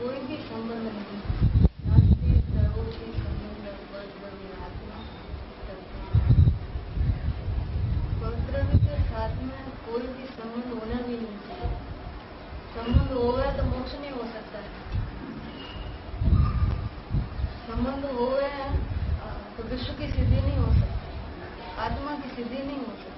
कोई भी संबंध नहीं, नास्ति सर्वोपि संबंध परद्रव्य आत्मा करता। परद्रव्य के साथ में कोई भी संबंध होना भी नहीं चाहिए। संबंध होगा तो मोक्ष नहीं हो सकता है। संबंध हो गया तो विश्व की सिद्धि नहीं हो सकती, आत्मा की सिद्धि नहीं हो सकती।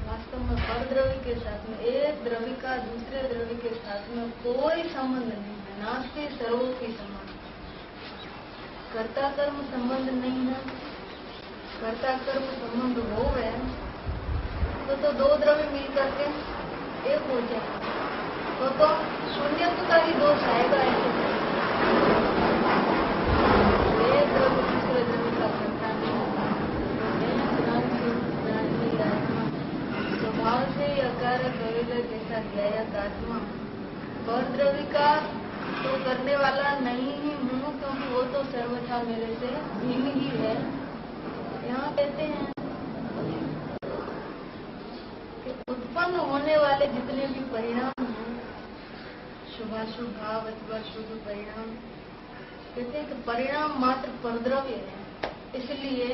वास्तव में परद्रव्य के साथ में एक द्रव्य का दूसरे द्रव्य के साथ में कोई संबंध नहीं है, नास्ति सर्वोपि संबंध। कर्ता कर्म संबंध नहीं है। कर्ता कर्म संबंध हो गया तो दो द्रव्य मिलकर के एक हो जाए तो शून्यत्व का ही दोष आएगा। एक द्रव्य दूसरे द्रव्य का करता नहीं, स्वभाव से अकारक अविद्या जैसा ज्ञायक आत्मा परद्रव्य का तो करने वाला नहीं ही हूँ, क्योंकि वो तो सर्वथा मेरे से भिन्न ही है। यहाँ कहते हैं कि उत्पन्न होने वाले जितने भी परिणाम हैं, शुभाशुभ भाव अथवा शुद्ध परिणाम, कहते हैं कि परिणाम मात्र परद्रव्य है, इसलिए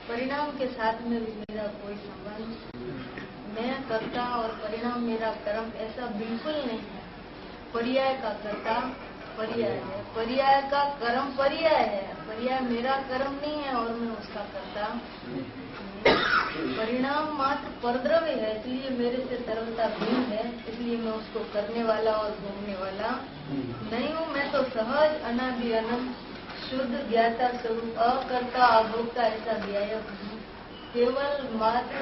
परिणाम के साथ में भी मेरा कोई संबंध, मैं कर्ता और परिणाम मेरा कर्म, ऐसा बिल्कुल नहीं है। पर्याय का कर्ता पर्याय है, पर्याय का कर्म पर्याय है। पर्याय मेरा कर्म नहीं है और मैं उसका कर्ता। परिणाम मात्र परद्रव्य है, इसलिए मेरे से सर्वथा भिन्न है, इसलिए मैं उसको करने वाला और भोगने वाला नहीं हूँ। मैं तो सहज अनादि अनंत शुद्ध ज्ञाता स्वरूप अकर्ता अभोक्ता ऐसा ज्ञायक हूँ, केवल मात्र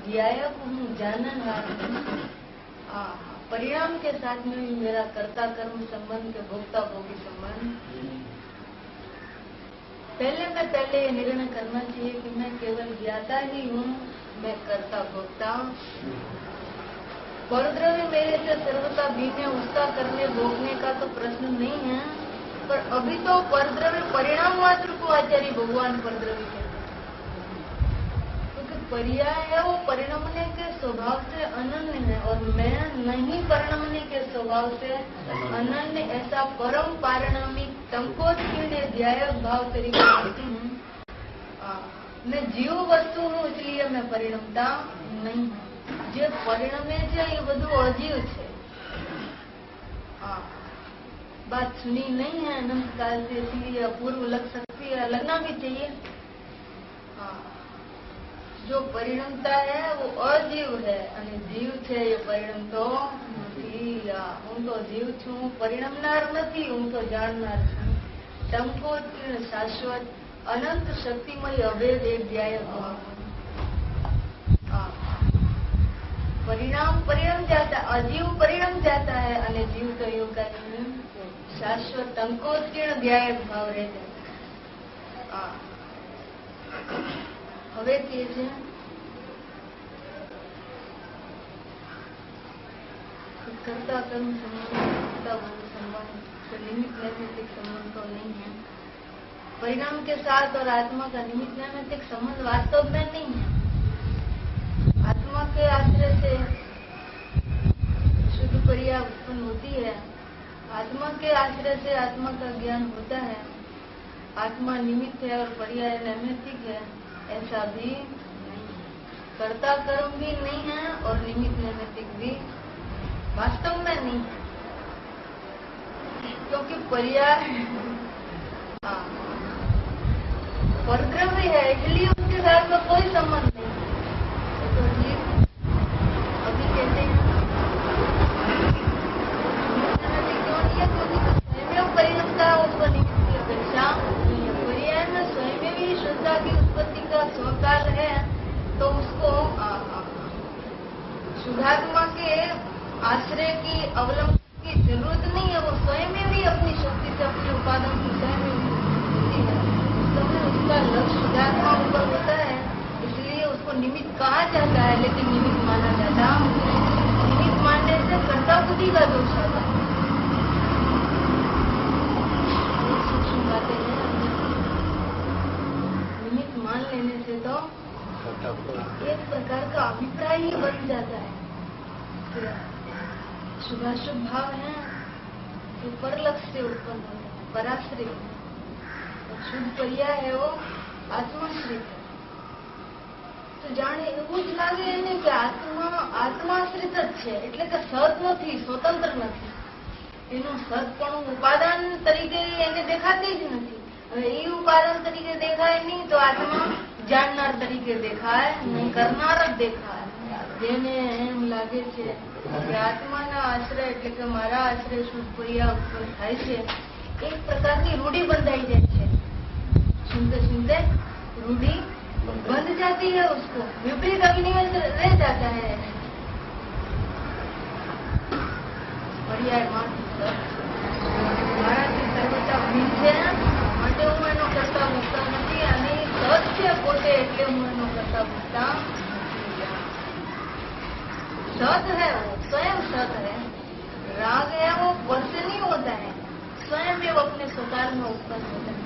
ज्ञायक हूँ, जाननहार हूँ। परिणाम के साथ में भी मेरा कर्ता कर्म संबंध के भोक्ता भोगी संबंध। पहले ये निर्णय करना चाहिए कि मैं केवल ज्ञाता ही हूँ, मैं कर्ता भोक्ता। परद्रव्य मेरे से सर्वथा भिन्न है, उसका करने भोगने का तो प्रश्न नहीं है, पर अभी तो परद्रव्य परिणाम मात्र को आचार्य भगवान परद्रव्य कहते हैं, क्योंकि पर्याय है, वो परिणमने के स्वभाव से अनन्य है और मैं नहीं परिणमने के स्वभाव से अनन्य, ऐसा परम पारिणामिक संकोचहीन ज्ञायक भाव से करती हूँ। मैं जीव वस्तु हूँ, इसलिए मैं परिणमता नहीं हूँ। जो परिणमे છે એ બધું અજીવ છે। बात सुनी नहीं है अनंत काल से, इसलिए अपूर्व लग सकती है, लगना भी चाहिए। जो परिणमता है वो अजीव है અને जीव છે એ परिणमતો નથી। હું તો जीव છું, परिणमનાर નથી, હું તો જાણનાર છું। સંકોચીર્ણ શાશ્વત अनंत शक्तिमय अभेद एक ज्ञायक भाव। परिणाम परिणम जाता, अजीव परिणम जाता है અને जीव तो योग का नहीं, शाश्वत संकोचीर्ण ज्ञायक भाव रहता है। હવે કે છે कर्ता कर्म संबंध निमित्त नैमित्तिक संबंध तो नहीं है। परिणाम के साथ और आत्मा का निमित्त नैमित्तिक संबंध वास्तव में नहीं है। आत्मा के आश्रय से शुद्ध पर्याय उत्पन्न होती है, आत्मा के आश्रय से आत्मा का ज्ञान होता है। आत्मा निमित्त है और पर्याय नैमित्तिक है, ऐसा भी नहीं। कर्ता कर्म भी नहीं है और निमित्त नैमित्तिक भी वास्तव में नहीं है, क्योंकि पर्याय परद्रव्य है, इसलिए उसके साथ में कोई संबंध नहीं है। तो जी अभी कहते हैं क्यों नहीं है, क्योंकि स्वयं परिणमता उसको निमित्त की अपेक्षा नहीं है। पर्याय में स्वयं भी शुद्धता की उत्पत्ति का स्वकाल है, तो उसको शुद्धात्मा के आश्रय की अवलंबन की जरूरत नहीं है। वो स्वयं में भी अपनी शक्ति से अपने उत्पादन की स्वयं होती है, तो उसका लक्ष्य शुद्धात्मा ऊपर होता है, इसलिए उसको निमित्त कहा जाता है, लेकिन निमित्त माना जाता। निमित्त मानने से कर्ता बुद्धि का दोष आता है। सूक्ष्म बातें हैं, निमित्त मान लेने से तो एक प्रकार का अभिप्राय ही बन जाता है। शुभाशुभ भाव है वो परलक्ष्य से उत्पन्न होता है, पराश्रित। शुद्ध पर्याय है वो आत्माश्रित है। તો જાણે એવું જ લાગે એને કે આત્માશ્રિત જ છે, એટલે કે સત નથી, સ્વતંત્ર નથી. એનું સતપણું ઉપાદાન તરીકે એને દેખાતી જ નથી. હવે એ ઉપાદાન તરીકે દેખાય નહીં તો આત્મા જાણનાર તરીકે દેખાય નહીં, કરનાર જ દેખાય. જેને એમ લાગે છે કે આત્માના આશ્રય એટલે કે મારા આશ્રય શુદ્ધ પર્યા ઉત્પન્ન થાય છે, એક પ્રકારની રૂઢી બંધાઈ જાય છે. सुनते सुनते रूढ़ी बंध जाती है, उसको विपरीत अभिनिवेश रह जाता है. पर्याय મારાથી સર્વતા ભીન છે માટે હું એનો કરતા મૂકતા નથી, અને સત છે પોતે એટલે હું એનો કરતા મૂકતા. सत है वो, स्वयं सत है. राग है वो पद से नहीं होता है, स्वयं भी वो अपने स्वकाल में उत्पन्न होता है.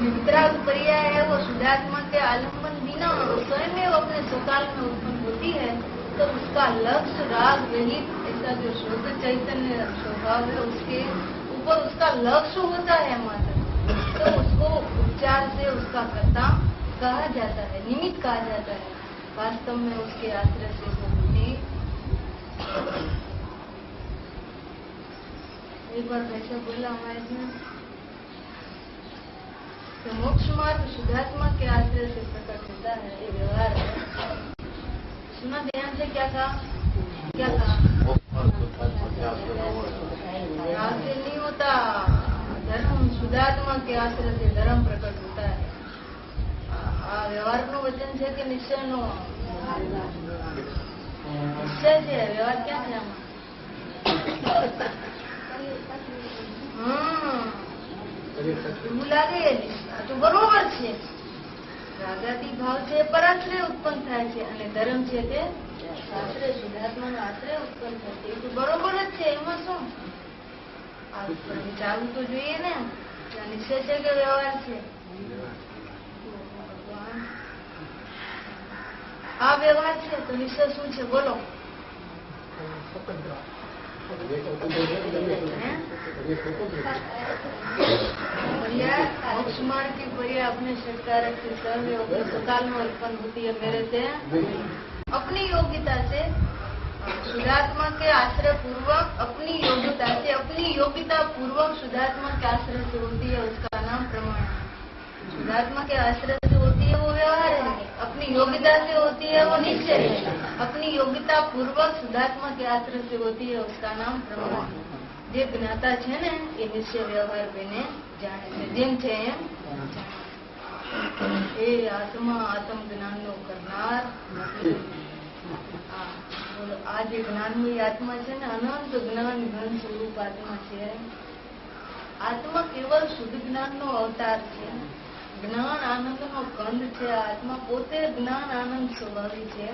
वितराग पर्याय है वो शुद्धात्मा के आलम्बन बिना स्वयं वो अपने स्वकाल में उत्पन्न होती है. तो उसका लक्ष्य राग रहित ऐसा जो शुद्ध चैतन्य स्वभाव है उसके ऊपर उसका लक्ष्य होता है मात्र, तो उसको उपचार से उसका कर्ता कहा जाता है, निमित्त कहा जाता है. वास्तव में उसके आश्रय से होती. एक बार वैसा बोला हमारे इसमें तो मोक्ष मार्ग शुद्धात्मा के आश्रय से प्रकट होता है, ये व्यवहार है. सुना ध्यान से, क्या कहा? क्या कहा? राग से नहीं होता धर्म, शुद्धात्मा के आश्रय से धर्म प्रकट होता है. व्यवहार નું વચન છે કે નિશ્ચય નો? નિશ્ચય છે. વ્યવહાર ક્યાં છે આમાં? એવું લાગે તો બરોબર છે. રાગાદી ભાવ છે પરાશ્રય ઉત્પન્ન થાય છે, અને ધર્મ છે તે આશ્રય શુદ્ધાત્માનો આશ્રય ઉત્પન્ન થાય છે. એ તો બરોબર જ છે, એમાં શું? વિચારવું તો જોઈએ ને. નિશ્ચય છે કે વ્યવહાર છે? આ વ્યવહાર છે તો નિશ્ચય શું છે? બોલો. मोक्ष मार्ग की पर्याय अपने षटकारक से सर्व अपने स्वकाल में उत्पन्न होती है मेरे से अपनी योग्यता से. शुद्धात्मा के आश्रय पूर्वक अपनी योग्यता पूर्वक शुद्धात्मा के आश्रय से होती है, उसका नाम प्रमाण. शुद्धात्मा के आश्रय से होती है वो व्यवहार है, अपनी योग्यता से होती है वो निश्चय है. अपनी योग्यता पूर्वक शुद्धात्मा के आश्रय से होती है, उसका नाम प्रमाण. જે જ્ઞાતા છે ને એ નિશ્ચય વ્યવહાર બેને જાણે છે, જેમ છે એમ એ આત્મા આત્મ જ્ઞાન નો કરનાર. આ જે જ્ઞાનમય આત્મા છે ને, અનંત જ્ઞાન ઘન સ્વરૂપ આત્મા છે. આત્મા કેવળ શુદ્ધ જ્ઞાન નો અવતાર છે, જ્ઞાન આનંદ નો કંદ છે. આત્મા પોતે જ્ઞાન આનંદ સ્વભાવી છે.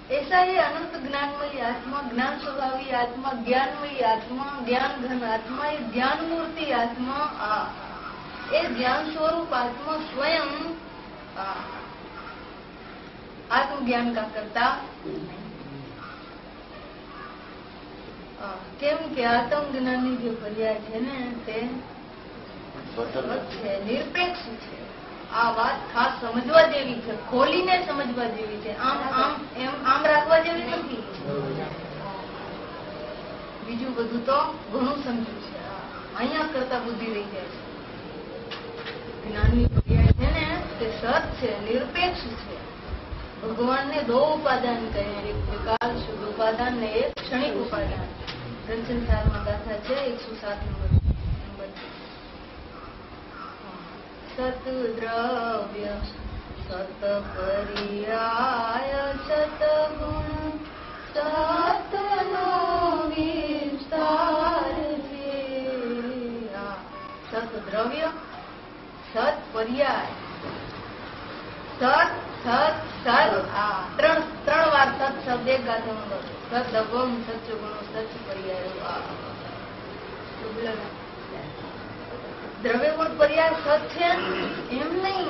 ऐसा ये अनंत ज्ञानमयी आत्मा, ज्ञान स्वभावी आत्मा, ज्ञानमयी आत्मा, ज्ञान घन आत्मा, ये ज्ञान मूर्ति आत्मा, ये ज्ञान स्वरूप आत्मा स्वयं आत्मज्ञान का करता. केम के आत्म ज्ञानी जो पर्याय है ने ते निरपेक्ष है. આ વાત ખાસ સમજવા જેવી છે, ખોલીને સમજવા જેવી છે. આમ રાખવા જેવી નથી. બીજું બધું તો ઘણું સમજ્યું છે, અહીંયા કરતા બુદ્ધિ રહી જાય છે. જ્ઞાનની પ્રક્રિયા છે ને તે સત છે, નિરપેક્ષ છે. ભગવાનને દો ઉપાદાન કહે, એક વિકાલ શુદ્ધ ઉપાદાન ને એક ક્ષણિક ઉપાદાન. ગ્રંથસારમાં ગાથા છે 107 નંબર. सत द्रव्य सत पर्याय सत गुण सत नो विस्तार से. सत द्रव्य सत पर्याय सत सत सत त्रण वार सत शब्द एक गाथे सत अगम सच गुणो सच पर्याय. દ્રવ્ય ગુણ પર્યાય સત છે એમ નહીં.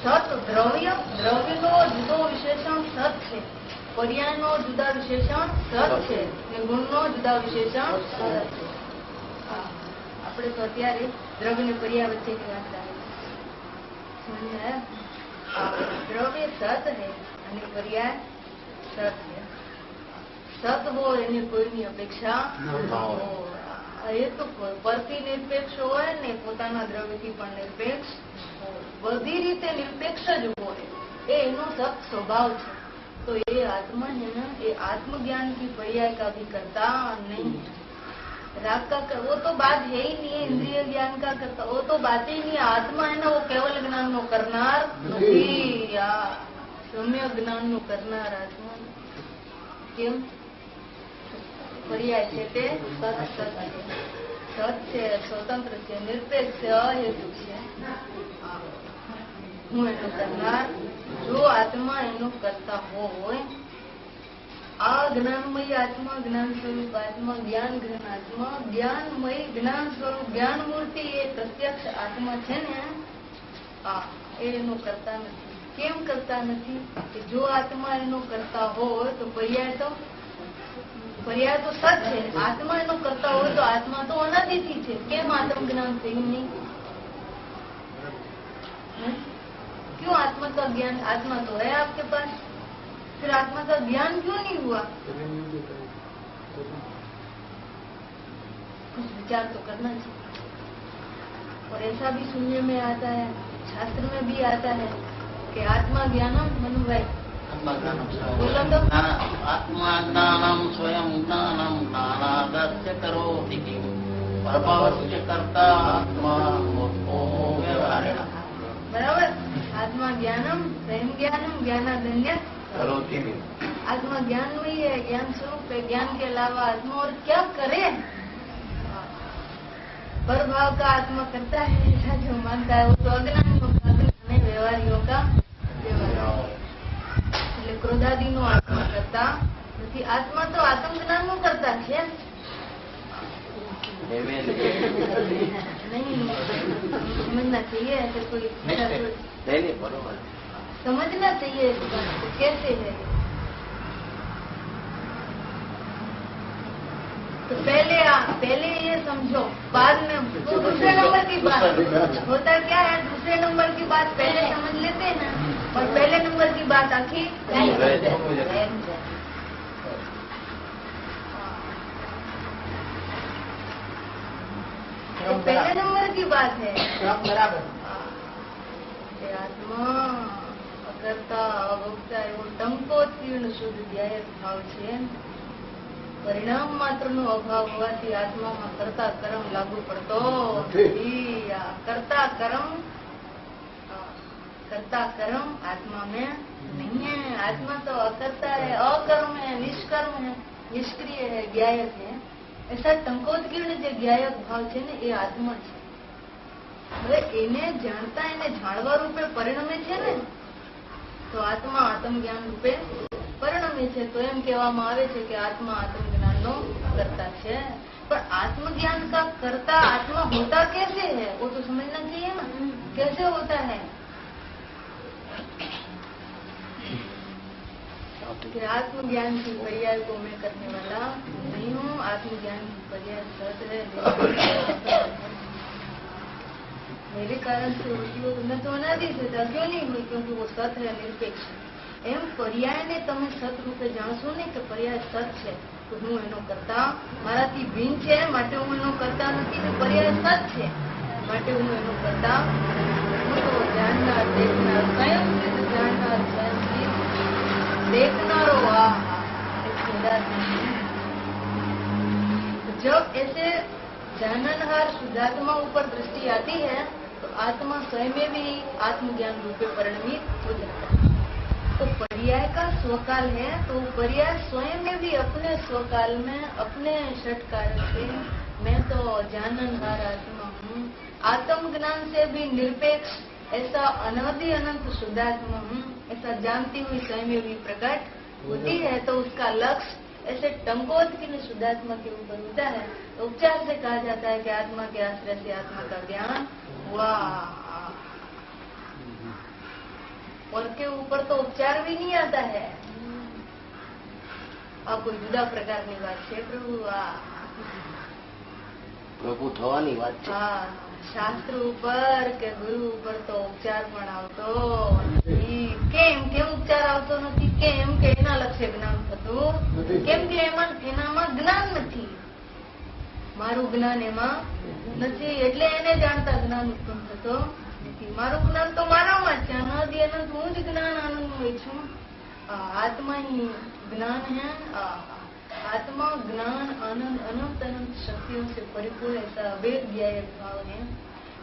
સત દ્રવ્ય, દ્રવ્ય નો જુદો વિશેષણ સત સત છે. પર્યાયનો જુદા વિશેષણ સત છે ને ગુણનો જુદા વિશેષણ સત છે. આપણે તો અત્યારે દ્રવ્ય ને પર્યાય વચ્ચેની વાત કરીએ. દ્રવ્ય સત है અને પર્યાય સત है. સત હોય એની કોઈની અપેક્ષા એ તો પરથી નિરપેક્ષ હોય ને પોતાના દ્રવ્યથી પણ નિરપેક્ષ હોય, બધી રીતે નિરપેક્ષ જ હોય. એ એનો સત સ્વભાવ છે. तो ये आत्मा है ना, ये आत्मज्ञान की पर्याय का भी करता नहीं है. राग का वो तो बात है ही नहीं है. इंद्रिय ज्ञान का करता वो तो बात ही नहीं है. आत्मा है ना वो केवल ज्ञान नो करनार नहीं, या सौम्य ज्ञान नो करनार आत्मा. કેમ? પર્યાય છે તે સત છે, સ્વતંત્ર છે, નિરપેક્ષ છે, અહેતુ છે. હું એનું કરનાર. જો આત્મા એનું કરતા હોય, આ જ્ઞાનમય આત્મા, જ્ઞાન સ્વરૂપ આત્મા, જ્ઞાન ઘન આત્મા, જ્ઞાનમય જ્ઞાન સ્વરૂપ જ્ઞાન મૂર્તિ એ પ્રત્યક્ષ આત્મા છે ને, એનું કરતા નથી. કેમ કરતા નથી? કે જો આત્મા એનો કરતા હોય તો પર્યાય તો સત છે. આત્મા એનો કરતા હોય તો આત્મા તો અનાદિથી છે. કેમ આત્મ જ્ઞान થયું नहीं? क्यों आत्मा का ज्ञान? आत्मा तो है आपके पास, फिर आत्मा का ज्ञान क्यों नहीं हुआ? कुछ विचार तो करना चाहिए. और ऐसा भी सुनने में आता है, शास्त्र में भी आता है कि आत्मा ज्ञानम, मनु भाई बोलो तो. आत्मा ज्ञानम स्वयं ज्ञानम नानादस्य करोति किम प्रभावस्य कर्ता आत्मा मूर्खो व्यवहारेण. बराबर. आत्मा ज्ञानम स्वयं ज्ञानम ज्ञानादन्य करोति. आत्मा ज्ञान में ही है, ज्ञान स्वरूप है. ज्ञान के अलावा आत्मा और क्या करे? परभाव का आत्मा करता है, ऐसा जो मानता है वो तो अज्ञानियों का अज्ञान है, व्यवहारियों का व्यवहार. એટલે ક્રોધાદી નો આત્મા કરતા નથી. આત્મા તો આત્મ જ્ઞાન નું કરતા છે. नहीं समझना चाहिए. ऐसे कोई समझना चाहिए इस बात को. कैसे है? तो पहले ये समझो, बाद में तो दूसरे नंबर की बात होता क्या है. दूसरे नंबर की बात पहले समझ लेते हैं ना, और पहले नंबर की बात आखिर तो पहले नंबर की बात है. बराबर. आत्मा अकर्ता अभोक्ता એવો ટંકોત્કીર્ણ શુદ્ધ ધ્યાય ભાવ છે. પરિણામ માત્ર નો અભાવ હોવાથી આત્મામાં કરતા કર્મ લાગુ પડતો નથી. करता कर्म आत्मा में नहीं है. आत्मा तो अकर्ता है, अकर्म है, निष्कर्म है, निष्क्रिय है, ज्ञायक है. ऐसा ટંકોત્કીર્ણ જે જ્ઞાયક ભાવ છે ને એ આત્મા છે. હવે એને જાણતા એને જાણવા રૂપે પરિણમે છે ને, તો આત્મા આત્મ જ્ઞાન રૂપે પરિણમે છે. તો એમ કહેવામાં આવે છે કે આત્મા આત્મ જ્ઞાન નો કરતા છે. पर आत्मज्ञान का कर्ता आत्मा होता कैसे है वो तो समझना चाहिए ना. कैसे होता है? कि आत्मज्ञान की पर्याय को मैं करने वाला नहीं हूँ. आत्मज्ञान की पर्याय सत है. मेरे कारण से होती हो तो मैं तो अनादि से था. क्यों नहीं हुई? क्योंकि वो सत है, निरपेक्ष. એમ પર્યાયને તમે સત રૂપે જાણશો ને કે પર્યાય સત છે, તો હું એનો કરતા મારાથી ભિન્ન છે માટે હું એનો કરતા નથી, ને પર્યાય સત છે માટે હું એનો કરતા. હું તો જાણનાર દેખનાર સ્વયં જાણનાર સ્વયં देखनारो. जब ऐसे जाननहार शुद्धात्मा ऊपर दृष्टि आती है तो आत्मा स्वयं में भी आत्मज्ञान रूपे परिणमित हो जाता है. तो पर्याय का स्वकाल है, तो पर्याय स्वयं में भी अपने स्वकाल में अपने षटकाल से मैं तो जाननहार आत्मा हूँ, आत्म ज्ञान से भी निरपेक्ष ऐसा अनादि अनंत शुद्धात्मा हूँ, ऐसा जानती हुई स्वयं भी प्रकट होती है. तो उसका लक्ष्य ऐसे टंकोत्कीर्ण शुद्धात्मा के ऊपर होता है. तो उपचार से कहा जाता है कि आत्मा के आश्रय से आत्मा का ज्ञान हुआ. और के ऊपर तो उपचार भी नहीं आता है. આ કોઈ જુદા પ્રકારની વાત છે પ્રભુ. આ પ્રભુ થવાની વાત છે. હા, શાસ્ત્ર ઉપર કે ગુરુ ઉપર તો ઉપચાર પણ આવતો નથી. કેમ ઉપચાર આવતો નથી? કેમ કે એના લક્ષ્ય જ્ઞાન થતું કેમ કે એનામાં જ્ઞાન નથી. મારું જ્ઞાન એમાં નથી એટલે એને જાણતા જ્ઞાન ઉત્પન્ન થતો નથી. મારું જ્ઞાન તો મારામાં છે. અનાદિ અનંત હું જ જ્ઞાન આનંદમય છું. आत्मा ही ज्ञान है. आत्मा ज्ञान आनंद अनंत अनंत शक्तियों से परिपूर्ण ऐसा अभेद ज्ञाय भाव है.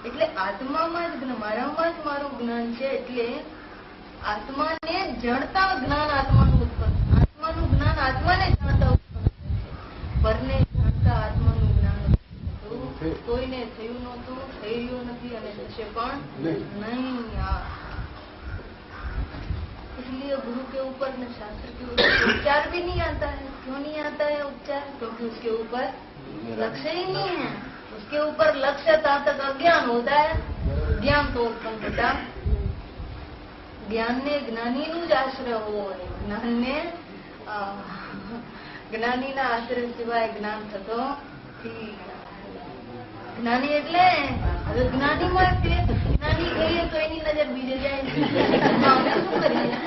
એટલે આત્મામાં જ મારામાં જ મારું જ્ઞાન છે. એટલે આત્માને જાણતા જ્ઞાન આત્માનું ઉત્પન્ન, આત્માનું જ્ઞાન આત્માને જાણતા ઉત્પન્ન, પરને જાણતા આત્માનું જ્ઞાન હતું. કોઈને થયું નહોતું, થઈ રહ્યું નથી અને થશે પણ નહીં. इसलिए गुरु के ऊपर न शास्त्र के ऊपर उपचार भी नहीं आता है. क्यों नहीं आता है उपचार? क्योंकि उसके ऊपर लक्ष्य ही नहीं है. उसके ऊपर लक्ष्य था तक अज्ञान होता है. ज्ञान तो उत्पन्न होता. ज्ञान ने ज्ञानी નું જ આશ્રય હોવો. જ્ઞાની ના આશ્રય સિવાય જ્ઞાન થતો નથી. જ્ઞાની એટલે હવે જ્ઞાનીમાં જ્ઞાની કહીએ તો એની નજર બીજે જાય. શું કરીએ?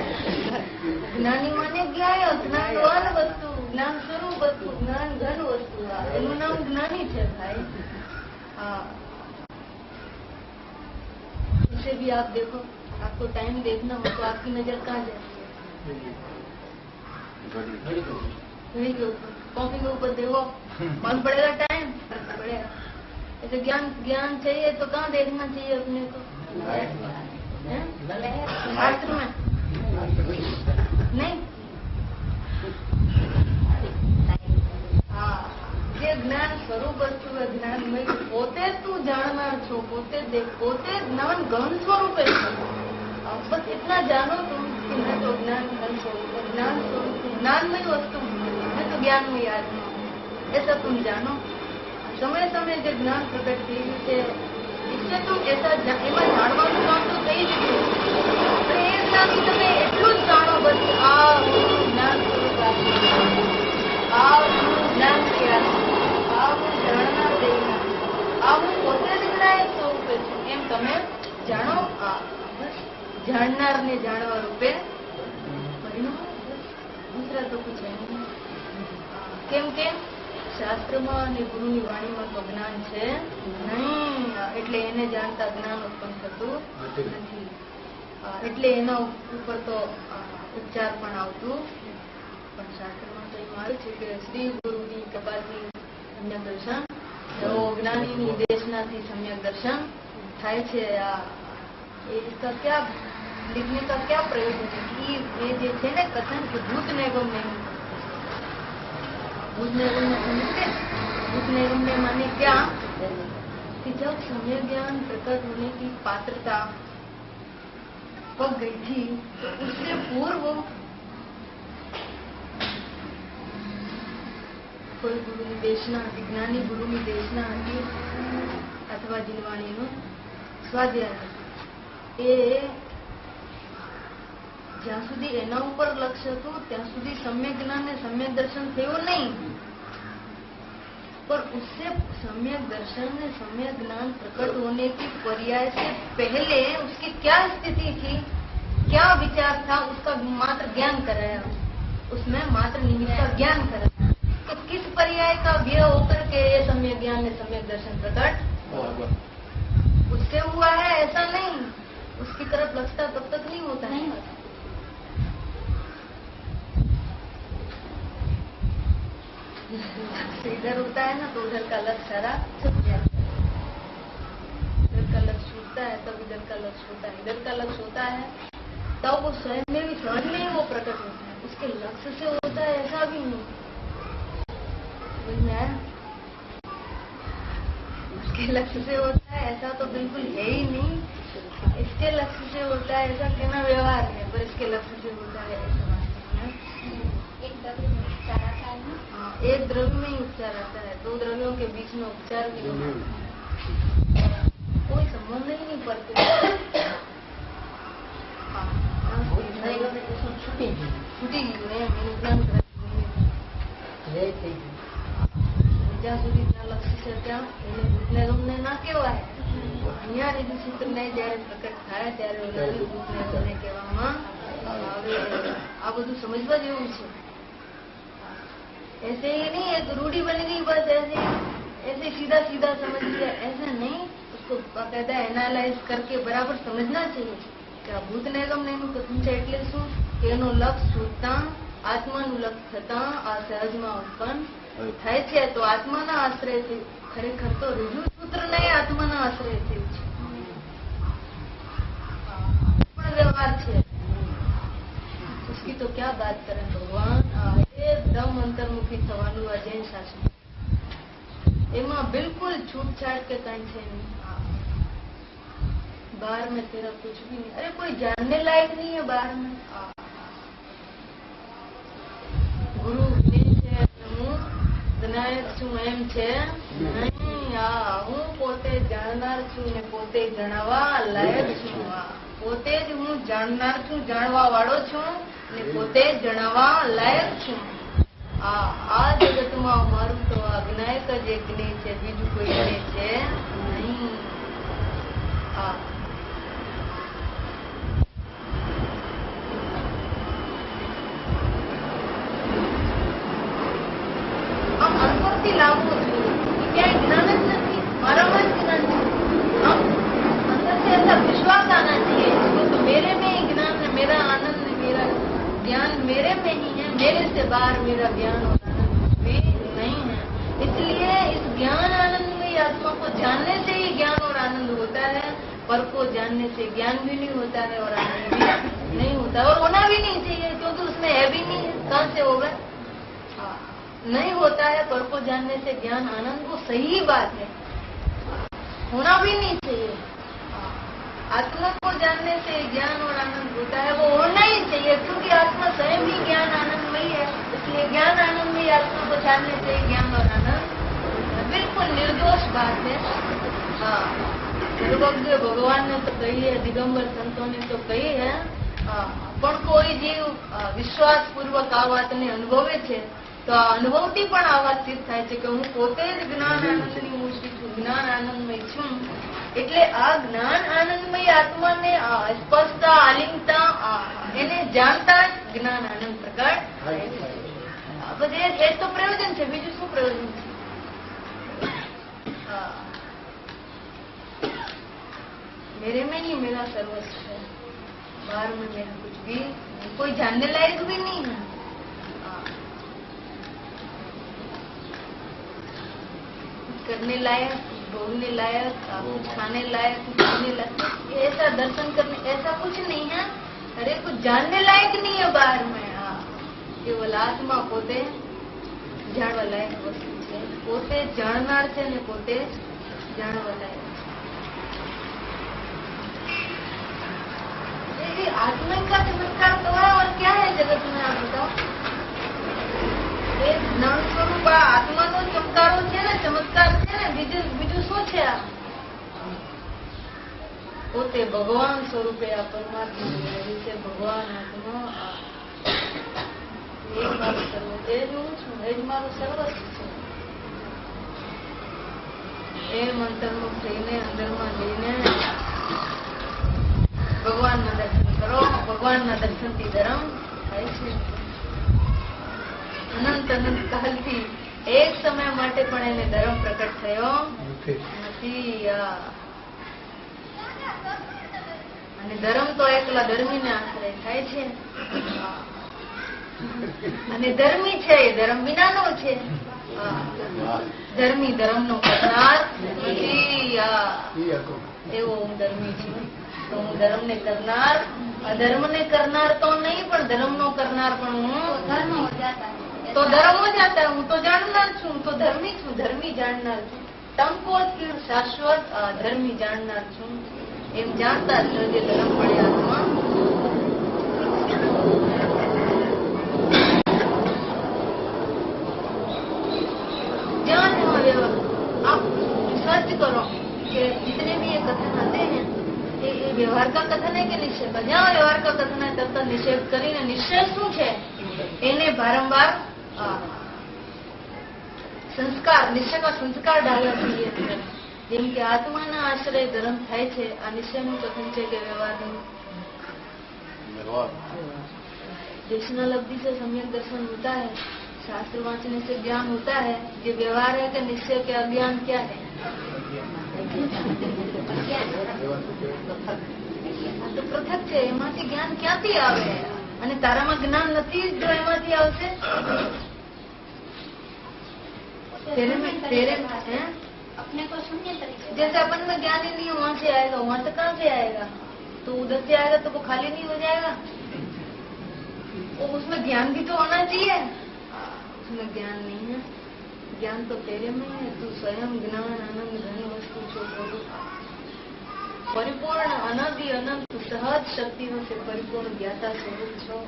જ્ઞાની માને જ્ઞાય, જ્ઞાનવાન વસ્તુ, જ્ઞાન સ્વરૂપ વસ્તુ, જ્ઞાન ઘન વસ્તુ, એનું નામ જ્ઞાની છે ભાઈ. हाँ, उसे भी आप देखो, आपको टाइम देखना हो तो आपकी नजर कहाँ जाती है? घड़ी के ऊपर, कॉपी के ऊपर देखो, मालूम पड़ेगा टाइम पड़ेगा. ऐसे ज्ञान चाहिए तो कहाँ देखना चाहिए अपने को? शास्त्र में नहीं. हाँ, જે જ્ઞાન સ્વરૂપ વસ્તુ જ્ઞાનમય પોતે તું જાણનાર છો, પોતે દેખ, પોતે જ્ઞાન ગહન સ્વરૂપે છે. બસ इतना जानो तुम कि मैं तो ज्ञान घन स्वरूप, ज्ञान स्वरूप, ज्ञानमय वस्तु, मैं तो ज्ञानमय आत्मा, ऐसा तुम जानो. समय समय जो ज्ञान प्रकट થયું છે इससे तुम ऐसा એમાં જાણવાનું કામ તો થઈ જ ગયું. એ જ્ઞાની તમે એટલું જ જાણો બસ આ જ્ઞાન સ્વરૂપ આત્મા, આ જ્ઞાન થી આત્મા, આ હું જાણનાર દેવના, આ હું પોતે જ જ્ઞાન સ્વરૂપે છું એમ તમે જાણો. બસ જાણનાર ને જાણવા રૂપે પરિણામ. દૂસરા તો कुछ है नहीं. કેમ કેમ શાસ્ત્રમાં અને ગુરુની વાણીમાં તો જ્ઞાન છે નહીં. એટલે એને જાણતા જ્ઞાન ઉત્પન્ન થતું નથી. એટલે એના ઉપર તો ઉપચાર પણ આવતું. પણ શાસ્ત્રમાં તો એમ આવ્યું છે કે શ્રી ગુરુની કૃપાથી સમ્યક દર્શન, એવો જ્ઞાનીની દેશનાથી સમ્યક દર્શન થાય છે. इसका क्या लिखने का क्या प्रयोजन है कि ये जो है ना कथन कि भूत निगम नहीं, भूत निगम में समझते, भूत निगम में माने क्या कि जब सम्यक ज्ञान प्रकट होने की पात्रता पक गई थी तो उससे पूर्व કોઈ ગુરુની દેશના હતી, જ્ઞાની ગુરુની દેશના હતી અથવા જીલવાણીનું સ્વાધ્યાય હતું. એ જ્યાં સુધી એના ઉપર લક્ષ્ય હતું ત્યાં સુધી सम्यक ज्ञान ने सम्यक दर्शन થયું નહીં. पर उससे सम्यक दर्शन ने सम्यक ज्ञान प्रकट होने की पर्याय से पहले उसकी क्या स्थिति थी, क्या विचार था, उसका मात्र ज्ञान कराया. उसमें मात्र निमित्त का ज्ञान कराया. तो किस पर्याय का व्यय होकर के ये सम्यक ज्ञान ने सम्यक दर्शन प्रकट उससे हुआ है? ऐसा नहीं. उसकी तरफ लक्ष्य तब तक नहीं होता है. इधर होता है ना तो उधर का लक्ष्य सारा छूट जाता है. इधर का लक्ष्य छूटता है तब इधर का लक्ष्य होता है. इधर का लक्ष्य होता है तब वो स्वयं में भी, समझ में ही वो प्रकट होता है. उसके लक्ष्य से होता है ऐसा भी नहीं. उसके लक्ष्य से होता है ऐसा तो बिल्कुल है ही नहीं. इसके लक्ष्य से होता है ऐसा कहना व्यवहार है, पर इसके लक्ष्य से होता है ऐसा वास्तव में. एक द्रव्य में उपचार आता है ना. हाँ, एक द्रव्य में ही उपचार आता है. दो द्रव्यों के बीच में उपचार भी कोई संबंध ही नहीं पड़ते. छुट्टी गई है. જ્યાં સુધી ત્યાં લક્ષ્ય છે ત્યાં એને ભૂતને ગમને ના કહેવાય. અહીંયા રીતિ સૂત્રને જયારે પ્રકટ થાય ત્યારે ઓલાને ભૂતને ગમને કહેવામાં આવે. આ બધું સમજવા જેવું છે. ऐसे ही नहीं एक रूढ़ी बन गई बस ऐसे ऐसे सीधा सीधा समझ लिया ऐसा नहीं. उसको बाकायदा एनालाइज करके बराबर समझना चाहिए કે આ ભૂત નિગમ ને એનું કથન છે એટલે શું કે એનું લક્ષ છૂટતા આત્માનું લક્ષ થતા આ સહજમાં ઉત્પન્ન થાય છે. તો આત્માના આશ્રયથી ખરેખર તો રુજુ સૂત્ર નહીં આત્માના આશ્રયથી છે પણ વ્યવહાર છે. उसकी तो क्या बात करें भगवान. एकदम अंतर्मुखी થવાનું આ જૈન શાસન એમાં બિલકુલ છૂટછાટ કે કઈ છે नहीं. बाहर में तेरा कुछ भी नहीं. अरे कोई जानने लायक नहीं है बाहर में. गुरु છે હું જ્ઞાયક છું એમ છે નહીં. હું પોતે જાણનાર છું ને પોતે જણાવવા લાયક છું. પોતે જ હું જાણનાર છું જાણવા વાળો છું ને પોતે જણાવવા લાયક છું. આ જગતમાં મારું તો આ જ્ઞાયક જ એક જ્ઞેય છે બીજું કોઈ જ્ઞેય છે નહીં. આમ અનુભવથી લાવવું છું ક્યાંય જ્ઞાન જ નથી મારામાં જ જ્ઞાન છે. हम अंदर से ऐसा विश्वास आना चाहिए तो मेरे में ही ज्ञान है मेरा आनंद है मेरा ज्ञान मेरे में ही है. मेरे से बाहर मेरा ज्ञान और आनंद भी नहीं है. इसलिए इस ज्ञान आनंद में आत्मा को जानने से ही ज्ञान और आनंद होता है. पर को जानने से ज्ञान भी नहीं होता है और आनंद भी नहीं होता और होना भी नहीं चाहिए क्योंकि उसमें है भी नहीं. कहाँ से होगा. नहीं होता है पर को जानने से ज्ञान आनंद वो सही बात है. होना भी नहीं चाहिए. आत्मा को जानने से ज्ञान और आनंद होता है वो होना ही चाहिए क्योंकि आत्मा स्वयं भी ज्ञान आनंदमयी है. इसलिए ज्ञान आनंदमयी आत्मा को जानने से ज्ञान और आनंद बिल्कुल निर्दोष बात है. सर्वज्ञ भगवान ने तो कही है दिगंबर संतों ने तो कही है. પણ કોઈ જીવ વિશ્વાસ પૂર્વક આ વાતને અનુભવે છે તો આ અનુભવથી પણ આ વાત સિદ્ધ થાય છે કે હું પોતે જ જ્ઞાન આનંદની મૂર્તિ છું જ્ઞાન આનંદમય છું. એટલે આ જ્ઞાન આનંદમય આત્માને સ્પર્શતા આલિંગતા એને જાણતા જ જ્ઞાન આનંદ પ્રકટ થાય છે. બસ એ તો પ્રયોજન છે બીજું શું પ્રયોજન છે. मेरे में ही मेरा सर्वस्व है बाहर में मेरा कुछ भी कोई जानने लायक भी नहीं है. करने लायक भोगने लायक कुछ खाने लायक कुछ पीने लायक ऐसा दर्शन करने ऐसा कुछ नहीं है. अरे कुछ जानने लायक नहीं है बाहर में. केवल आत्मा પોતે જાણવા લાયક વસ્તુ છે. પોતે જાણનાર છે ને પોતે જાણવા લાયક. आत्मा का चमत्कार तो है और क्या है जगत में आप बताओ. એ જ્ઞાન સ્વરૂપ આત્માનો ચમકારો છે ને ચમત્કાર છે ને બીજું શું છે. આ પોતે ભગવાન સ્વરૂપે આ પરમાત્મા છે. ભગવાન આત્મા એ મારું સર્વ એ જ હું છું એ જ મારું સર્વસ્વ છે. એમ અંતર્મુખ થઈને અંદરમાં જઈને ભગવાનના દર્શન કરો. ભગવાનના દર્શનથી ધર્મ થાય છે. અનંત અનંત કાલથી એક સમય માટે પણ એને ધર્મ પ્રકટ થયો નથી. અને ધર્મ તો એકલા ધર્મીને આશ્રય થાય છે. અને ધર્મી છે એ ધર્મ વિનાનો છે. ધર્મી ધર્મનો કરનાર નથી. એવો હું ધર્મી છું તો હું ધર્મ ને કરનાર અધર્મ ને કરનાર તો નહીં પણ ધર્મ નો કરનાર પણ હું તો ધર્મ હો જાતા હું તો જાણનાર છું. હું તો ધર્મી છું ધર્મી જાણનાર છું. તમકો શાશ્વત ધર્મી જાણનાર છું એમ જાણતા જ જે ધર્મ પડે આત્મા જ્યાં आप सर्च करो कि जितने भी ये कथन आते हैं ये व्यवहार का कथन है कि निषेध का. જ્યાં વ્યવહાર का कथन है तब निषेध કરીને નિશ્ચય શું છે એને વારંવાર સંસ્કાર, નિશ્ચય का સંસ્કાર डालना चाहिए અંદર. જેમ કે આત્માના આશ્રય ધર્મ થાય છે, આ નિશ્ચયનું કથન છે કે વ્યવહારનું. दर्शनाल अवधि से सम्यक दर्शन होता है, शास्त्र वाचने से ज्ञान होता है. जो व्यवहार है कि निश्चय के अज्ञान क्या है? તો પૃથક છે. એમાંથી જ્ઞાન ક્યાંથી આવે? અને તારામાં જ્ઞાન નથી જો એમાંથી આવશે? अपने को शून्य तरीके जैसे अपन में ज्ञान ही नहीं, वहाँ से आएगा, वहाँ से कहाँ से आएगा? तो उधर से आएगा तो वो खाली नहीं हो जाएगा. वो उसमें ज्ञान भी तो होना चाहिए. उसमें ज्ञान नहीं है. ज्ञान तो तेरे में है. तू स्वयं ज्ञान आनंद घन वस्तु छो. परिपूर्ण अनंत अनंत सहज शक्तियों से परिपूर्ण ज्ञाता स्वरूप छो.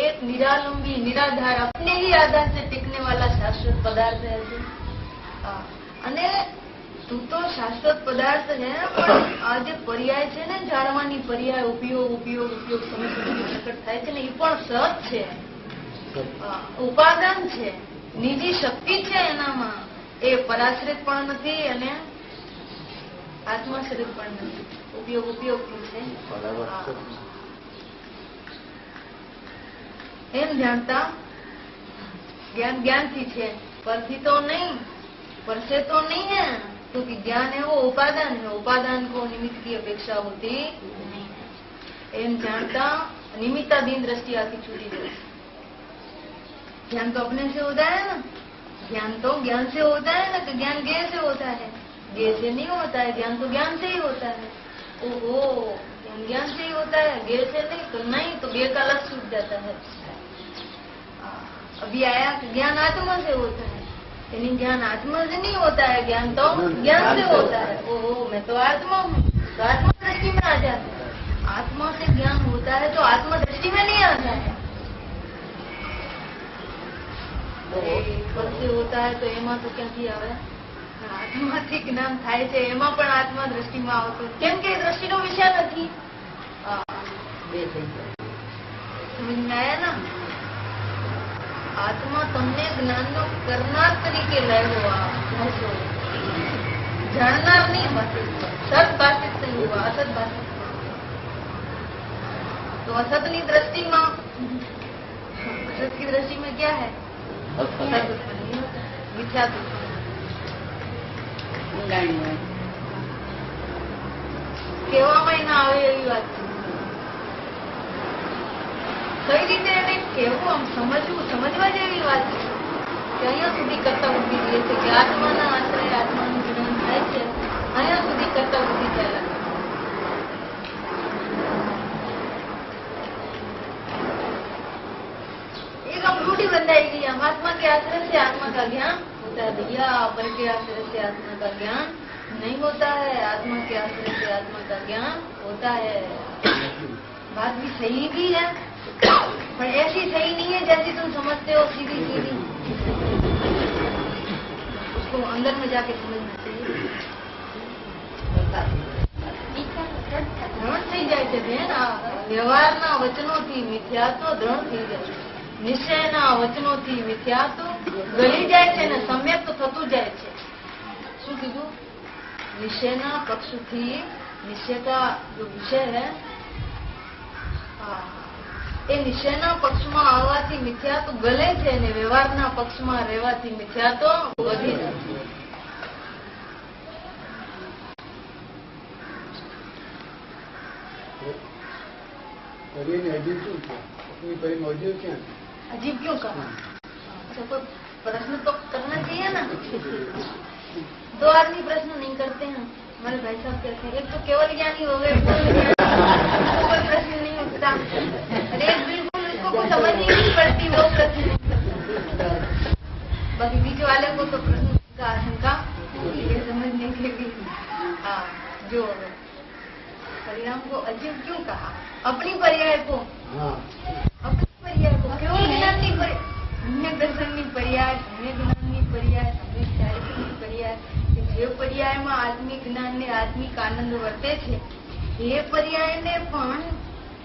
एक निरालंबी निराधार अपने ही आधार से टिकने वाला शाश्वत पदार्थ है. અને તું તો શાશ્વત પદાર્થ છે, પણ આ જે પર્યાય છે ને, જાણવાની પર્યાય, ઉપયોગ ઉપયોગ ઉપયોગ સમય સુધી પ્રકટ થાય છે ને, એ પણ સત છે, ઉપાદાન છે, નિજી શક્તિ છે એનામાં. એ પરાશ્રિત પણ નથી અને આત્માશ્રિત પણ નથી. ઉપયોગ ઉપયોગથી છે. એમ જાણતા જ્ઞાન જ્ઞાનથી છે, પરથી તો નહીં, पर से तो नहीं है, क्योंकि ज्ञान है वो उपादान है. उपादान को निमित्त की अपेक्षा होती नहीं है. एम जानता निमित्ताधीन दृष्टि आती छूटी गई. ज्ञान तो अपने से होता है ना. ज्ञान तो ज्ञान से होता है ना. तो ज्ञान ज्ञ से होता है, ज्ञ से नहीं होता है. ज्ञान तो ज्ञान से ही होता है. ओहो, ज्ञान ज्ञान से ही होता है, ज्ञ से नहीं. तो नहीं, तो ज्ञ का लक्ष्य छूट जाता है. अभी आया कि ज्ञान आत्मा से होता है. यानी ज्ञान आत्मा से नहीं होता है, ज्ञान तो ज्ञान से होता है. ओहो, मैं तो आत्मा हूँ. तो आत्मा दृष्टि में आ जाता है. आत्मा से ज्ञान होता है तो आत्मा दृष्टि में नहीं आता है. पद से होता है तो एमा तो क्यांथी आवे? आत्माથી જ્ઞાન થાય છે, એમાં પણ આત્મા દ્રષ્ટિમાં આવતો. કેમ કે દ્રષ્ટિનો વિષય નથી. સમજ में आया ना? આત્મા તમને જ્ઞાનનો કરનાર તરીકે લાવ્યો. જાણનાર નહીં, સત ભાષિત નહીં हुआ, असत भाषित. तो असत की दृष्टि में, असत की दृष्टि में क्या है? मिथ्या કહેવામાં ના આવે એવી વાત છે. કઈ રીતે એને કેવું, આમ સમજવું, સમજવા જેવી વાત છે કે અહીંયા સુધી કરતા બુદ્ધિ જે છે કે આત્માના આશ્રય આત્માનું જ્ઞાન થાય છે, અહીંયા સુધી કરતા બુદ્ધિ ચાલે. एक हम रूढ़ी बंधाई गई, हम आत्मा के आश्रय से आत्मा का ज्ञान होता है. भैया, पर के आश्रय से आत्मा का ज्ञान नहीं होता है. आत्मा के आश्रय से आत्मा का ज्ञान होता है. बात भी सही भी है, पर ऐसी सही नहीं है जैसी तुम समझते हो, सीधी सीधी. उसको अंदर में जाके समझना चाहिए. દ્રઢ થઈ જાય છે બેન. વ્યવહારના વચનોથી મિથ્યાત્વ દ્રઢ થઈ જાય છે. નિશ્ચયના વચનોથી મિથ્યાત્વ ગળી જાય છે અને સમ્યક થતું જાય છે. શું કીધું? નિશ્ચયના પક્ષથી, નિશ્ચય का जो विषय है, એ નિશ્ચયના પક્ષમાં આવવાથી મિથ્યાત્વ ગલે છે અને વ્યવહારના પક્ષમાં રહેવાથી મિથ્યાત્વ વધી જાય છે. अजीब क्यों कहा? अच्छा, कोई प्रश्न तो करना चाहिए ना. दो आदमी प्रश्न नहीं करते हैं. हमारे भाई साहब कहते हैं एक तो केवल ज्ञानी हो गए, कोई प्रश्न नहीं उठता. अरे बिल्कुल उसको कुछ समझ ही नहीं पड़ती वो प्रश्न. बाकी बीच वाले को तो प्रश्न का आशंका ये समझने के लिए. हाँ, जो परिणाम को अजीब क्यों कहा? अपनी पर्याय को, अपनी पर्याय को, केवल ज्ञानની पर्याય, અન્ય દર્શનની पर्याय, અન્ય જ્ઞાનની पर्याय, અન્ય ચારિત્રની पर्याय. જે પર્યાયમાં આત્મિક જ્ઞાનને આત્મિક આનંદ વર્તે છે એ પર્યાયને પણ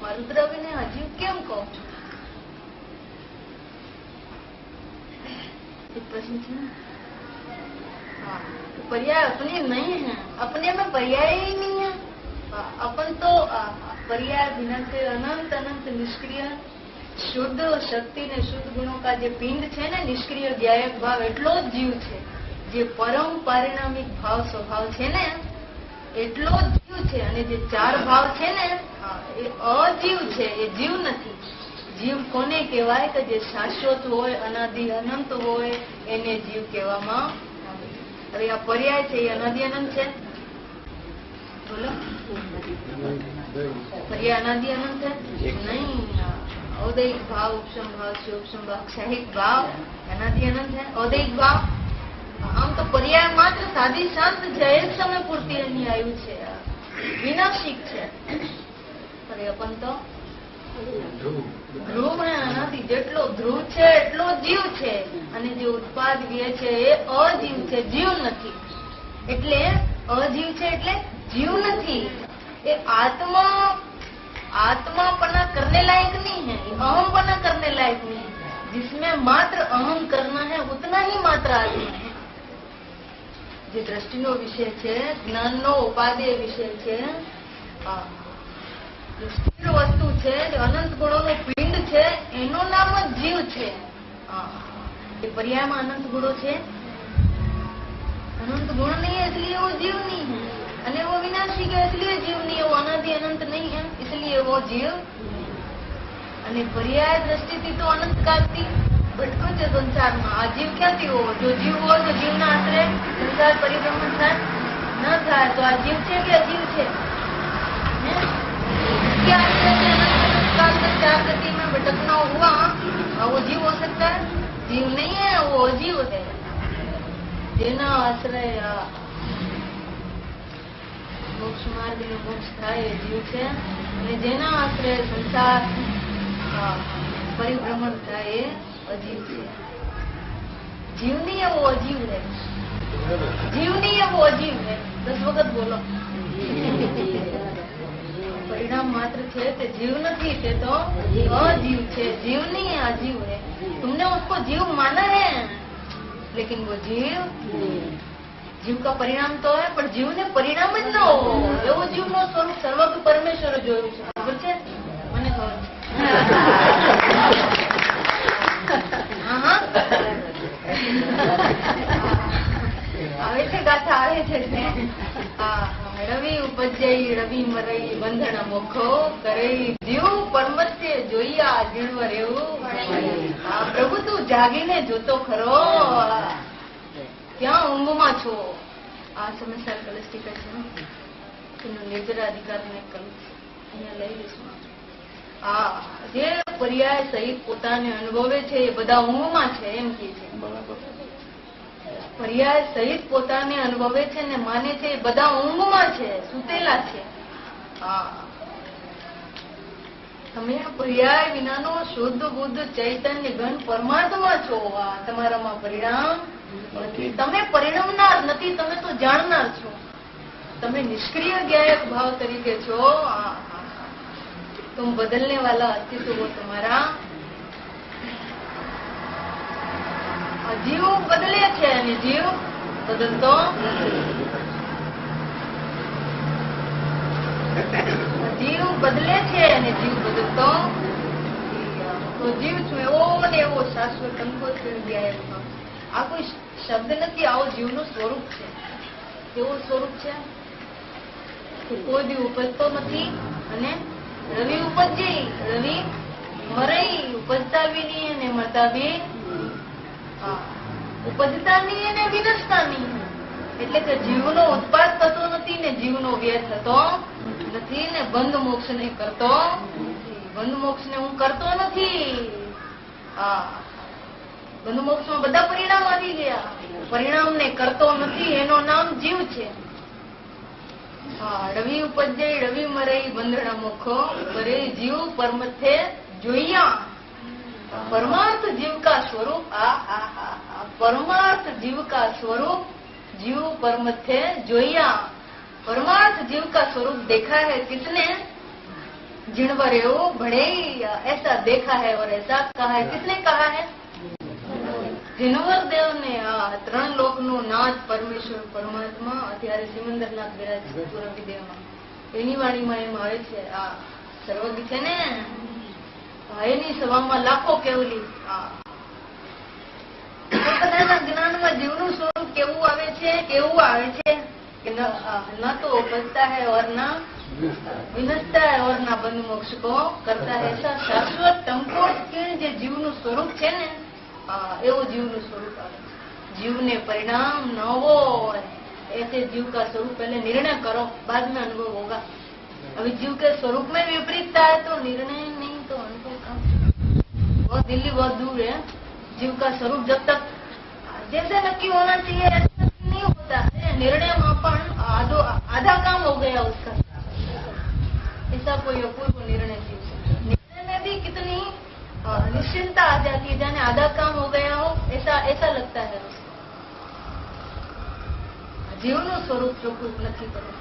મરુદ્રવ્યને અજીબ કેમ કહો છો? प्रश्न है। हाँ, पर्याय अपने नहीं है, अपने में पर्याय ही नहीं है। अपन तो पर्याय बिना से अनंत अनंत निष्क्रिय शुद्ध शक्ति ने शुद्ध गुणों का जो पिंड है ने निष्क्रिय ज्ञायक भाव एटलो ज जीव है। जे परम पारिणामिक भाव स्वभाव है ने एटलो ज जीव है। અને જે ચાર ભાવ છે ને એ અજીવ છે, એ જીવ નથી। જીવ કોને કહેવાય કે જે શાશ્વત હોય, અનાદિ અનંત હોય, એને જીવ કહેવામાં આવે। હવે આ પર્યાય છે એ અનાદિ અનંત છે? બોલો, पर्याय अनादि अनंत है? नहीं। औदैहिक भाव, उपशम भाव, शिवोपशम भाव, क्षणिक भाव अनादि अनंत है। औदैहिक भाव आम तो पर्याय मात्र सादी शांत जय समय पूर्ति एनी आयु छे, विनाशिक छे। पर अपन तो ध्रुव है अनादि। जेटलो ध्रुव छे એટલો જીવ છે અને જે ઉત્પાદ વ્યય છે એ અજીવ છે, જીવ નથી। એટલે અજીવ છે એટલે जीव नहीं। ये आत्मा आत्मापना करने लायक नहीं है, अहमपना करने लायक नहीं है। जिसमें मात्र अहम करना है उतना ही मात्र आत्मा है। जो दृष्टिनो विषय है, ज्ञाननो उपादेय विषय है, जो स्थिर वस्तु है, जो अनंत गुणों पिंड है, एनो नाम ज जीव है। ये पर्याय में अनंत गुणों है, अनंत गुण नहीं है इसलिए वो जीव नहीं है। અને वो विनाशी है इसलिए जीव नहीं है, वो अनादि अनंत नहीं है इसलिए वो जीव। અને पर्याय दृष्टिથી तो अनंत कालથી ભટકો છે સંસારમાં। આ જીવ ક્યાંથી હોવો? જો જીવ હોય તો જીવના આશરે સંસાર પરિભ્રમણ થાય ન થાય તો આ જીવ છે કે અજીવ છે? इसके आश्रय से अनंत काल तक चार गति में भटकना हुआ, वो जीव हो सकता है? जीव नहीं है, वो अजीव है। જેના આશ્રય मोक्ष मार्ग में मोक्ष थाय ए जीव छे, અને જેના આશ્રય સંસાર परिभ्रमण थाय ए अजीव छे। जीव नहीं है, वो अजीव है। जीव नहीं है, वो अजीव है। 10 वखत बोलो। परिणाम मात्र छे ते जीव नहीं, ते तो अजीव छे। जीव नहीं है, अजीव है। तुमने उसको जीव माना है, लेकिन वो जीव जीव का परिणाम तो है, पर जीव ने परिणाम ज न हो एवो जीव नो स्वरूप सर्वज्ञ परमेश्वर जोયું છે। ખબર છે? મને ખબર છે। હા આવે છે, ગાથા આવે છે। રવિ ઉપજઈ રવિ મરઈ બંધન મોખો કરઈ જીવ પરમત્ય જોઈયા જીણવ રેવું। પ્રભુ તું જાગીને જોતો ખરો, क्या ઊંઘમાં છો? આ સમસ્યા કલશ ટીકા છે, એનું લેજર અધિકાર મેં કર્યું છે, અહીંયા લઈ લઈશું। જે પર્યાય સહિત પોતાને અનુભવે છે એ બધા ઊંઘમાં છે એમ કે છે। પર્યાય સહિત પોતાને અનુભવે છે ને માને છે એ બધા ઊંઘમાં છે, સૂતેલા છે। તમે પર્યાય વિનાનો શુદ્ધ બુદ્ધ ચૈતન્ય ઘન પરમાત્મા છો। તમારામાં પરિણામ નથી, તમે પરિણમનાર નથી, તમે તો જાણનાર છો। તમે નિષ્ક્રિય જ્ઞાયક ભાવ તરીકે છો। तुम बदलने वाला अस्तित्व वो तुम्हारा जीव बदले छे અને જીવ બદલતો નથી। જીવ બદલે છે અને જીવ બદલતો તો જીવ છું એવો ને એવો શાશ્વત અંકો જ્ઞાયક ભાવ। આ કોઈ શબ્દ નથી, આવો જીવનું સ્વરૂપ છે। કેવું સ્વરૂપ છે? કોઈ બી ઉપજતો નથી અને રવિ ઉપજી રવિ મરઈ, ઉપજતા બી નહીં અને મરતા બી, ઉપજતા નહીં અને વિનશતા નહીં। એટલે કે જીવનો ઉત્પાદ થતો નથી ને જીવનો વ્યય થતો નથી ને બંધ મોક્ષ ને કરતો નથી। બંધ મોક્ષ ને હું કરતો નથી। બંધ મોક્ષ માં બધા પરિણામ આવી ગયા। પરિણામ ને કરતો નથી એનો નામ જીવ છે। રવિ ઉપજે રવિ મરઈ બંધણા મોખો કરે जीव परमथे जोइया। परमार्थ जीव का स्वरूप परमार्थ जीव का स्वरूप जीव परमथे जोइया। परमार्थ जीव का स्वरूप देखा है किसने? जिणवरेऊ भड़े ऐसा देखा है और ऐसा कहा है। किसने कहा है? દિનવર દેવને આ 3 લોકનો નાથ પરમેશ્વર પરમાત્મા અત્યારે સિમંદરનાથ બિરાજ પૂરવી દેવમાં એની વાણીમાં એમ આવે છે આ સર્વજ્ઞ છે ને એની સભામાં લાખો કેવલી પોતાના જ્ઞાનમાં જીવનું સ્વરૂપ કેવું આવે છે કે ન તો બચતા है और न વિનસતા है और न બંધ મોક્ષ को करता है ऐसा શાશ્વત ટંકોટકીણ જે જીવનું સ્વરૂપ છે ને એવું જીવનું સ્વરૂપ આવે જીવને પરિણામ ન हो ऐसे जीव का स्वरूप पहले निर्णय करो बाद में अनुभव होगा अभी जीव के स्वरूप में विपरीतता है तो निर्णय नहीं तो अनुभव कम बहुत दिल्ली बहुत दूर है जीव का स्वरूप जब तक जैसे नक्की होना चाहिए ऐसा नहीं होता है निर्णय मापन आधा काम हो गया उसका ऐसा कोई अपूर्व निर्णय निर्णय में भी कितनी निश्चिंता आ जाती है जाने आधा काम हो गया हो ऐसा लगता है जीवનું સ્વરૂપ ચોખ્ખું નથી કરે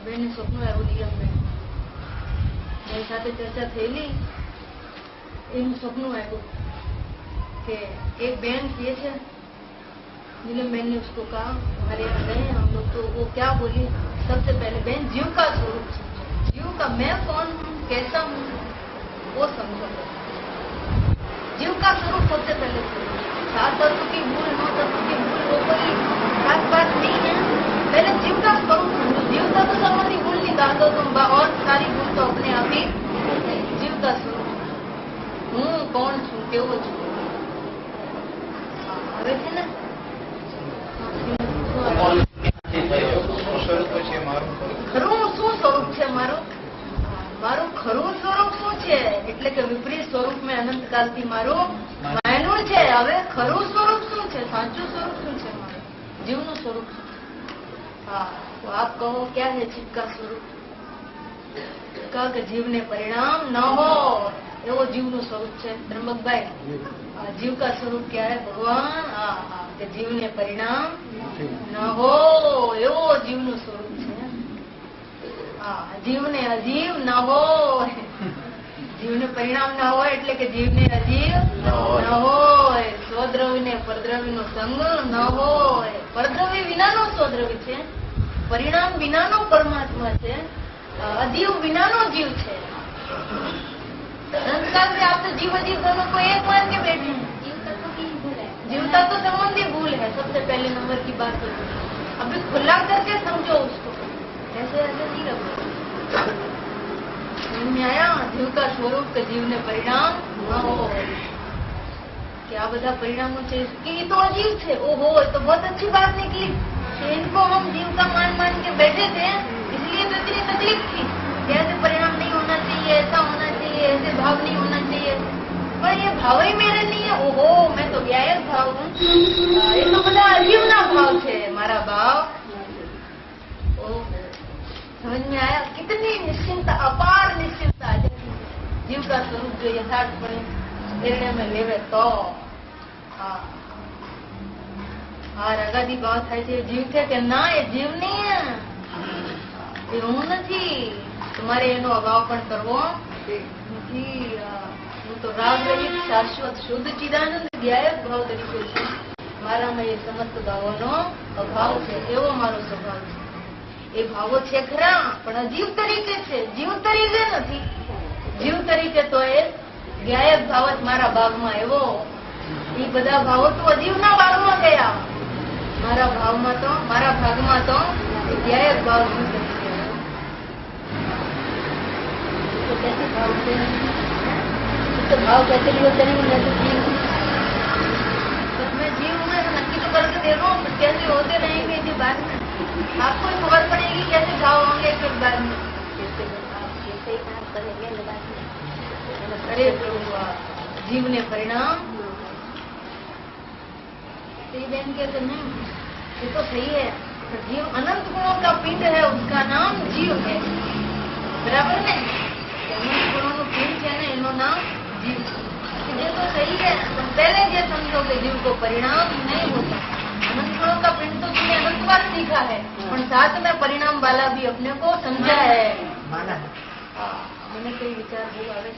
બેને સ્વપ્ન એવું નિયમ मेरी સાથે ચર્ચા થયેલી એનું સપનું આવ્યું कि एक बहन किए थे नीलम बहन ने उसको कहा हमारे यहाँ गए हम लोग तो वो क्या बोली सबसे पहले बहन जीव का स्वरूप जीव का मैं कौन हूँ कैसा हूँ वो समझो जीव का स्वरूप सबसे पहले 7 तत्व की मूल 9 तत्व की मूल वो कोई खास बात नहीं है पहले जीव का स्वरूप समझो जीव का तो संबंधी मूल निकाल दो तुम और सारी भूल तो अपने आप ही जीव का स्वरूप हूँ कौन छू केवो छू આવે છે ને ખરું શું સ્વરૂપ છે મારું ખરું સ્વરૂપ શું છે એટલે કે વિપરીત સ્વરૂપ મેં અનંતકાલથી મારું માયનું છે હવે ખરું સ્વરૂપ શું છે સાચું સ્વરૂપ શું છે મારું જીવનું સ્વરૂપ હા તો આપ કહો क्या है जीव का स्वरूप કહો કે જીવને પરિણામ ન હો એવો જીવનું સ્વરૂપ છે ત્રંબકભાઈ जीव का स्वरूप क्या है भगवान કે જીવને પરિણામ ન હો એવો જીવનું સ્વરૂપ છે જીવને અજીવ ન હોય જીવને પરિણામ ન હોય એટલે કે જીવને અજીવ ન હોય સ્વદ્રવ્ય ને પરદ્રવ્ય નો સંગ ન હોય પરદ્રવ્ય વિનાનો સ્વદ્રવ્ય છે પરિણામ વિનાનો પરમાત્મા છે અજીવ વિનાનો જીવ છે संस्कार में आप तो जीव अजीव दोनों को एक मान के बैठे हैं जीवता तो संबंधी भूल है सबसे पहले नंबर की बात है अभी खुला करके समझो उसको ऐसे नहीं रखो आया जीव का स्वरूप के जीव ने परिणाम न हो क्या બધા परिणामों से कि तो अजीव थे ओहो तो बहुत अच्छी बात निकली इनको हम जीव का मान के बैठे थे इसलिए तो इतनी तकलीफ थी ऐसे परिणाम नहीं होना चाहिए ऐसा होना चाहिए ऐसे भाव नहीं होना चाहिए पर ये भाव ही मेरे नहीं है ओहो मैं तो व्यायक भाव हूँ ये तो બધા અજીવના ભાવ છે મારા ભાવ समझ में आया कितनी निश्चिंता अपार निश्चिंता आ जाती जीव का स्वरूप जो यथार्थपणे निर्णय में लेवे तो રાગાદી ભાવ થાય છે જીવ છે કે ના એ જીવ નહીં એ હું નથી તમારે એનો અભાવ પણ કરવો નથી હું તો રાગ રહિત શાશ્વત શુદ્ધ ચિદાનંદ જ્ઞાયક ભાવ તરીકે છે મારામાં એ સમસ્ત ભાવોનો અભાવ છે એવો મારો સ્વભાવ છે એ ભાવો છે ખરા પણ અજીવ તરીકે છે જીવ તરીકે નથી જીવ તરીકે તો એ જ્ઞાયક ભાવ જ મારા ભાગમાં એવો એ બધા ભાવો તો અજીવના ભાગમાં ગયા મારા ભાવમાં તો મારા ભાગમાં તો જ્ઞાયક ભાવ શું तो कैसे भाव से तो भाव कैसे भी होते नहीं मैं तो जीव मैं जीव में नक्की तो करके दे रहा हूँ कैसे होते रहेंगे इसी बात में आपको खबर पड़ेगी कैसे भाव होंगे फिर बाद में कैसे ही काम करेंगे अरे जीव ने परिणाम बहन कहते नहीं ये तो सही है जीव अनंत गुणों का पिंड है उसका नाम जीव है बराबर ने गुणों નું પિંડ છે ને એનું નામ જીવ છે ये तो सही है तुम पहले ये समझो कि जीव को परिणाम नहीं होता अनंत गुणों का पिंड तो तुमने अनंतवाद सीखा है और साथ में परिणाम वाला भी अपने को समझा है मैंने कोई विचार वो आवे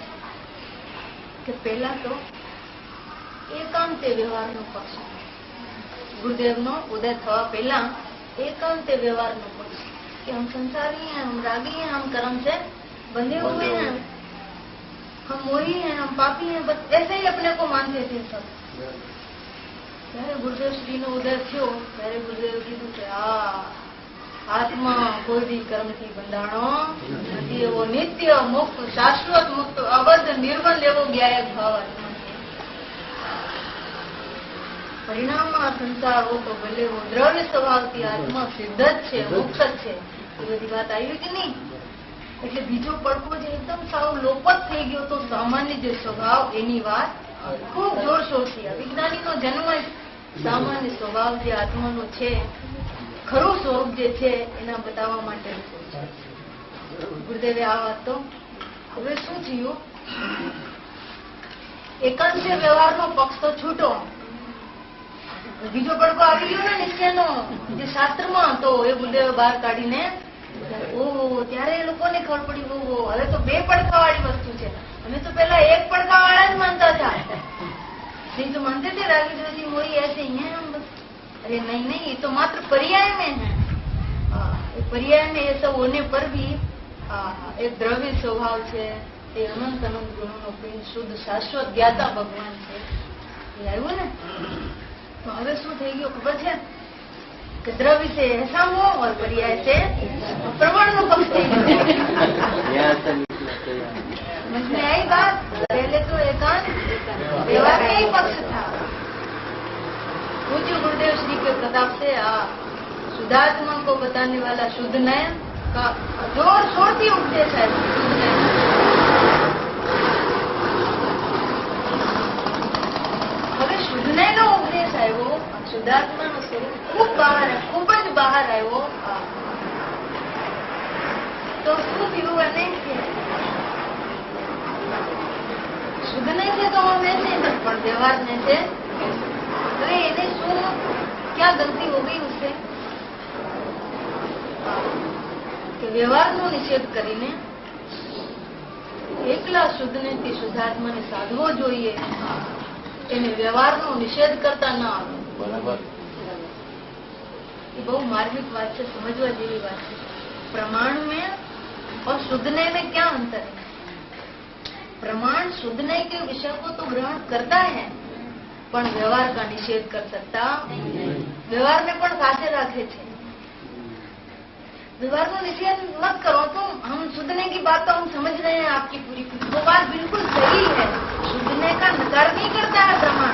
कि पहला तो એકાંતે વ્યવહારનો પક્ષ. ગુરુદેવનો ઉદય થવા પહેલા एकांत व्यवहार में पक्ष कि हम संसारी हैं, हम रागी हैं, हम कर्म से बंधे हुए हैं, हम मोही हैं, हम पापी हैं, बस ऐसे ही अपने को मानते थे सब. ત્યારે ગુરુદેવ શ્રી નો ઉદય થયો ત્યારે ગુરુદેવ કીધું કે આત્મા કોઈ બી કર્મથી બંધાણો નથી, એવો નિત્ય મુક્ત શાશ્વત મુક્ત અબદ્ધ નિર્બંધ એવો જ્ઞાયક ભાવ આત્મા. પરિણામમાં સંસાર હો તો ભલે वो દ્રવ્ય સ્વભાવથી આત્મા સિદ્ધ જ છે, મુક્ત જ છે. એ બધી વાત આવી કે નહીં? એટલે બીજો પડકો જે એકદમ સાવ લોપત થઈ ગયો તો સામાન્ય જે સ્વભાવ એની વાત ખૂબ જોરશોરથી વિજ્ઞાનીનો જન્મ જ સામાન્ય સ્વભાવ જે આત્માનો છે, ખરું સ્વરૂપ જે છે એના બતાવવા માટે ગુરુદેવે આ વાત. તો હવે શું થયું? એકાંત વ્યવહારનો પક્ષ તો છૂટો, બીજો પડકો આવી ગયો ને નિશ્ચયનો જે શાસ્ત્રમાં, તો એ ગુરુદેવે બહાર કાઢીને ઓહો ત્યારે એ લોકોને ખબર પડી ઓહો હવે તો બે પડકા વાળી વસ્તુ છે. અમે તો પેલા એક પડકા વાળા જ માનતા હતા, नहीं तो मानते थे रागी द्वेषी मोही ऐसे ही हैं हम बस. अरे नहीं नहीं, ये तो मात्र पर्याय में है. पर्याय में ये सब होने पर भी एक द्रव्य स्वभाव છે, એ અનંત અનંત ગુણોનો પિંડ શુદ્ધ શાશ્વત જ્ઞાતા ભગવાન છે. એ આવ્યું ને તો હવે શું થઈ ગયું ખબર છે કે દ્રવ્ય से ऐसा हो और पर्याय से प्रमाण નો પક્ષ થઈ ગયો. समझ में आई बात? पहले तो एकांत व्यवहार का ही पक्ष था. पूज्य गुरुदेव श्री के प्रताप से शुद्धात्मा को बताने वाला शुद्ध नयन का जोर शोर से उपदेश है. હવે શુદ્ધ નયન નો ઉપદેશ આવ્યો, શુદ્ધાત્માનું સ્વરૂપ ખૂબ બહાર, ખૂબ જ બહાર આવ્યો. તો શું થયું? અને शुद्ध नहीं थे तो हम ऐसे ही पर व्यवहार में थे. अरे इन्हें शू क्या गलती हो गई उससे कि व्यवहार नो निषेध करीने एकला शुद्ध ने शुद्धात्मा ने साधवो જોઈએ, એને વ્યવહાર નો નિષેધ કરતા ના આવે. બરાબર. ये बहुत मार्मिक बात है, समझवा जेवी बात है. प्रमाण में और शुद्ध में क्या अंतर है? प्रमाण शुद्ध नय के विषय को तो ग्रहण करता है पण व्यवहार का निषेध कर सकता व्यवहार में पण साथे राखे छे. व्यवहार का निषेध मत करो तो हम शुद्ध नय की बात तो हम समझ रहे हैं आपकी पूरी, वो बात बिल्कुल सही है. शुद्ध नय का नकार नहीं करता है प्रमाण.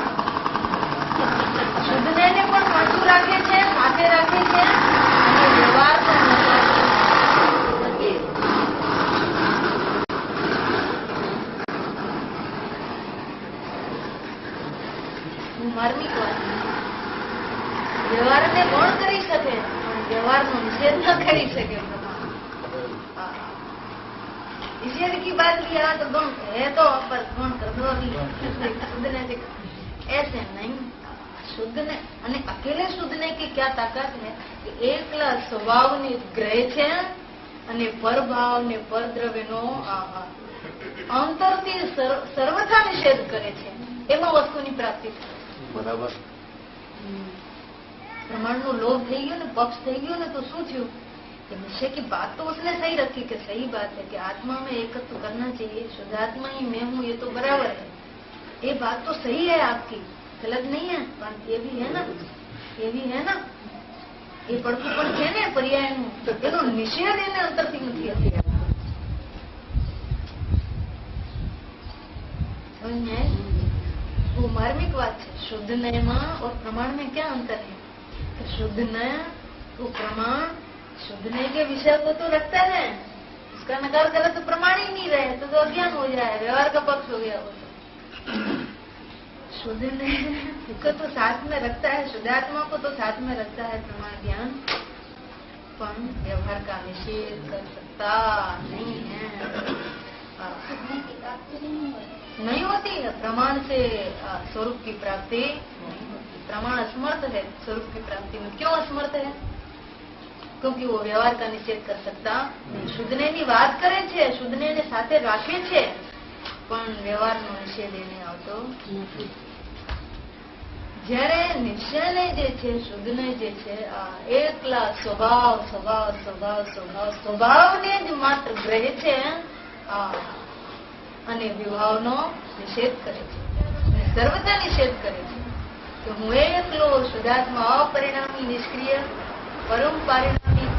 शुद्ध नय ने पण साचू राखे छे, साथे राखे छे અને व्यवहार का नकार માર્મિક વાત. વ્યવહાર ને કોણ કરી શકે? વ્યવહાર નો નિષેધ ન કરી શકે. निषेध की बात की तो कौन है तो पर कौन कर दो अभी शुद्ध ने ऐसे नहीं. शुद्ध ने અને અકેલે શુદ્ધ ને की क्या ताकत है कि એકલા સ્વભાવ ને ગ્રહે છે અને પરભાવ ને પરદ્રવ્યનો અંતરથી સર્વથા નિષેધ કરે છે. એમાં વસ્તુની પ્રાપ્તિ થાય. બરાબર. प्रमाण नो लोभ થઈ ગયો ને, पक्ष થઈ ગયો ને, तो શું થયું कि निश्चय की बात तो उसने सही रखी कि सही बात है कि आत्मा में एकत्व करना चाहिए, शुद्धात्मा ही मैं हूँ, ये तो बराबर है. ये बात तो सही है आपकी, गलत नहीं है. पर ये भी है ना, ये भी है ना, ये પડખું પણ છે ને પર્યાયનું, એનો નિષેધ એને અંતરથી નથી હતી. वो मार्मिक बात है. शुद्ध नय और प्रमाण में क्या अंतर है? तो शुद्ध नय वो प्रमाण शुद्ध नय के विषय को तो रखता है, उसका नकार करे तो प्रमाण ही नहीं रहे तो अज्ञान हो जाए, व्यवहार का पक्ष हो गया वो तो. शुद्ध नय को तो साथ में रखता है, शुद्धात्मा को तो साथ में रखता है प्रमाण ज्ञान, पर व्यवहार का निषेध कर सकता नहीं है. नहीं होती है प्रमाण से स्वरूप की प्राप्ति. प्रमाण असमर्थ है स्वरूप की प्राप्ति में. क्यों असमर्थ है? क्योंकि वो व्यवहार का निषेध कर सकता. શુદ્ધને ની વાત કરે છે, શુદ્ધને સાથે રાખે છે, પણ વ્યવહારનો નિષેધ એને આવતો નથી. જ્યારે નિશ્ચયને જે છે, શુદ્ધને જે છે, આ એકલા સ્વભાવ સ્વભાવ સ્વભાવ સ્વભાવ સ્વભાવને જ માત્ર ગ્રહે છે અને વિભાવનો નિષેધ કરે છે, સર્વતા નિષેધ કરે છે કે હું એકલો શુદ્ધાત્મા અપરિણામી નિષ્ક્રિય પરમ પરિણામી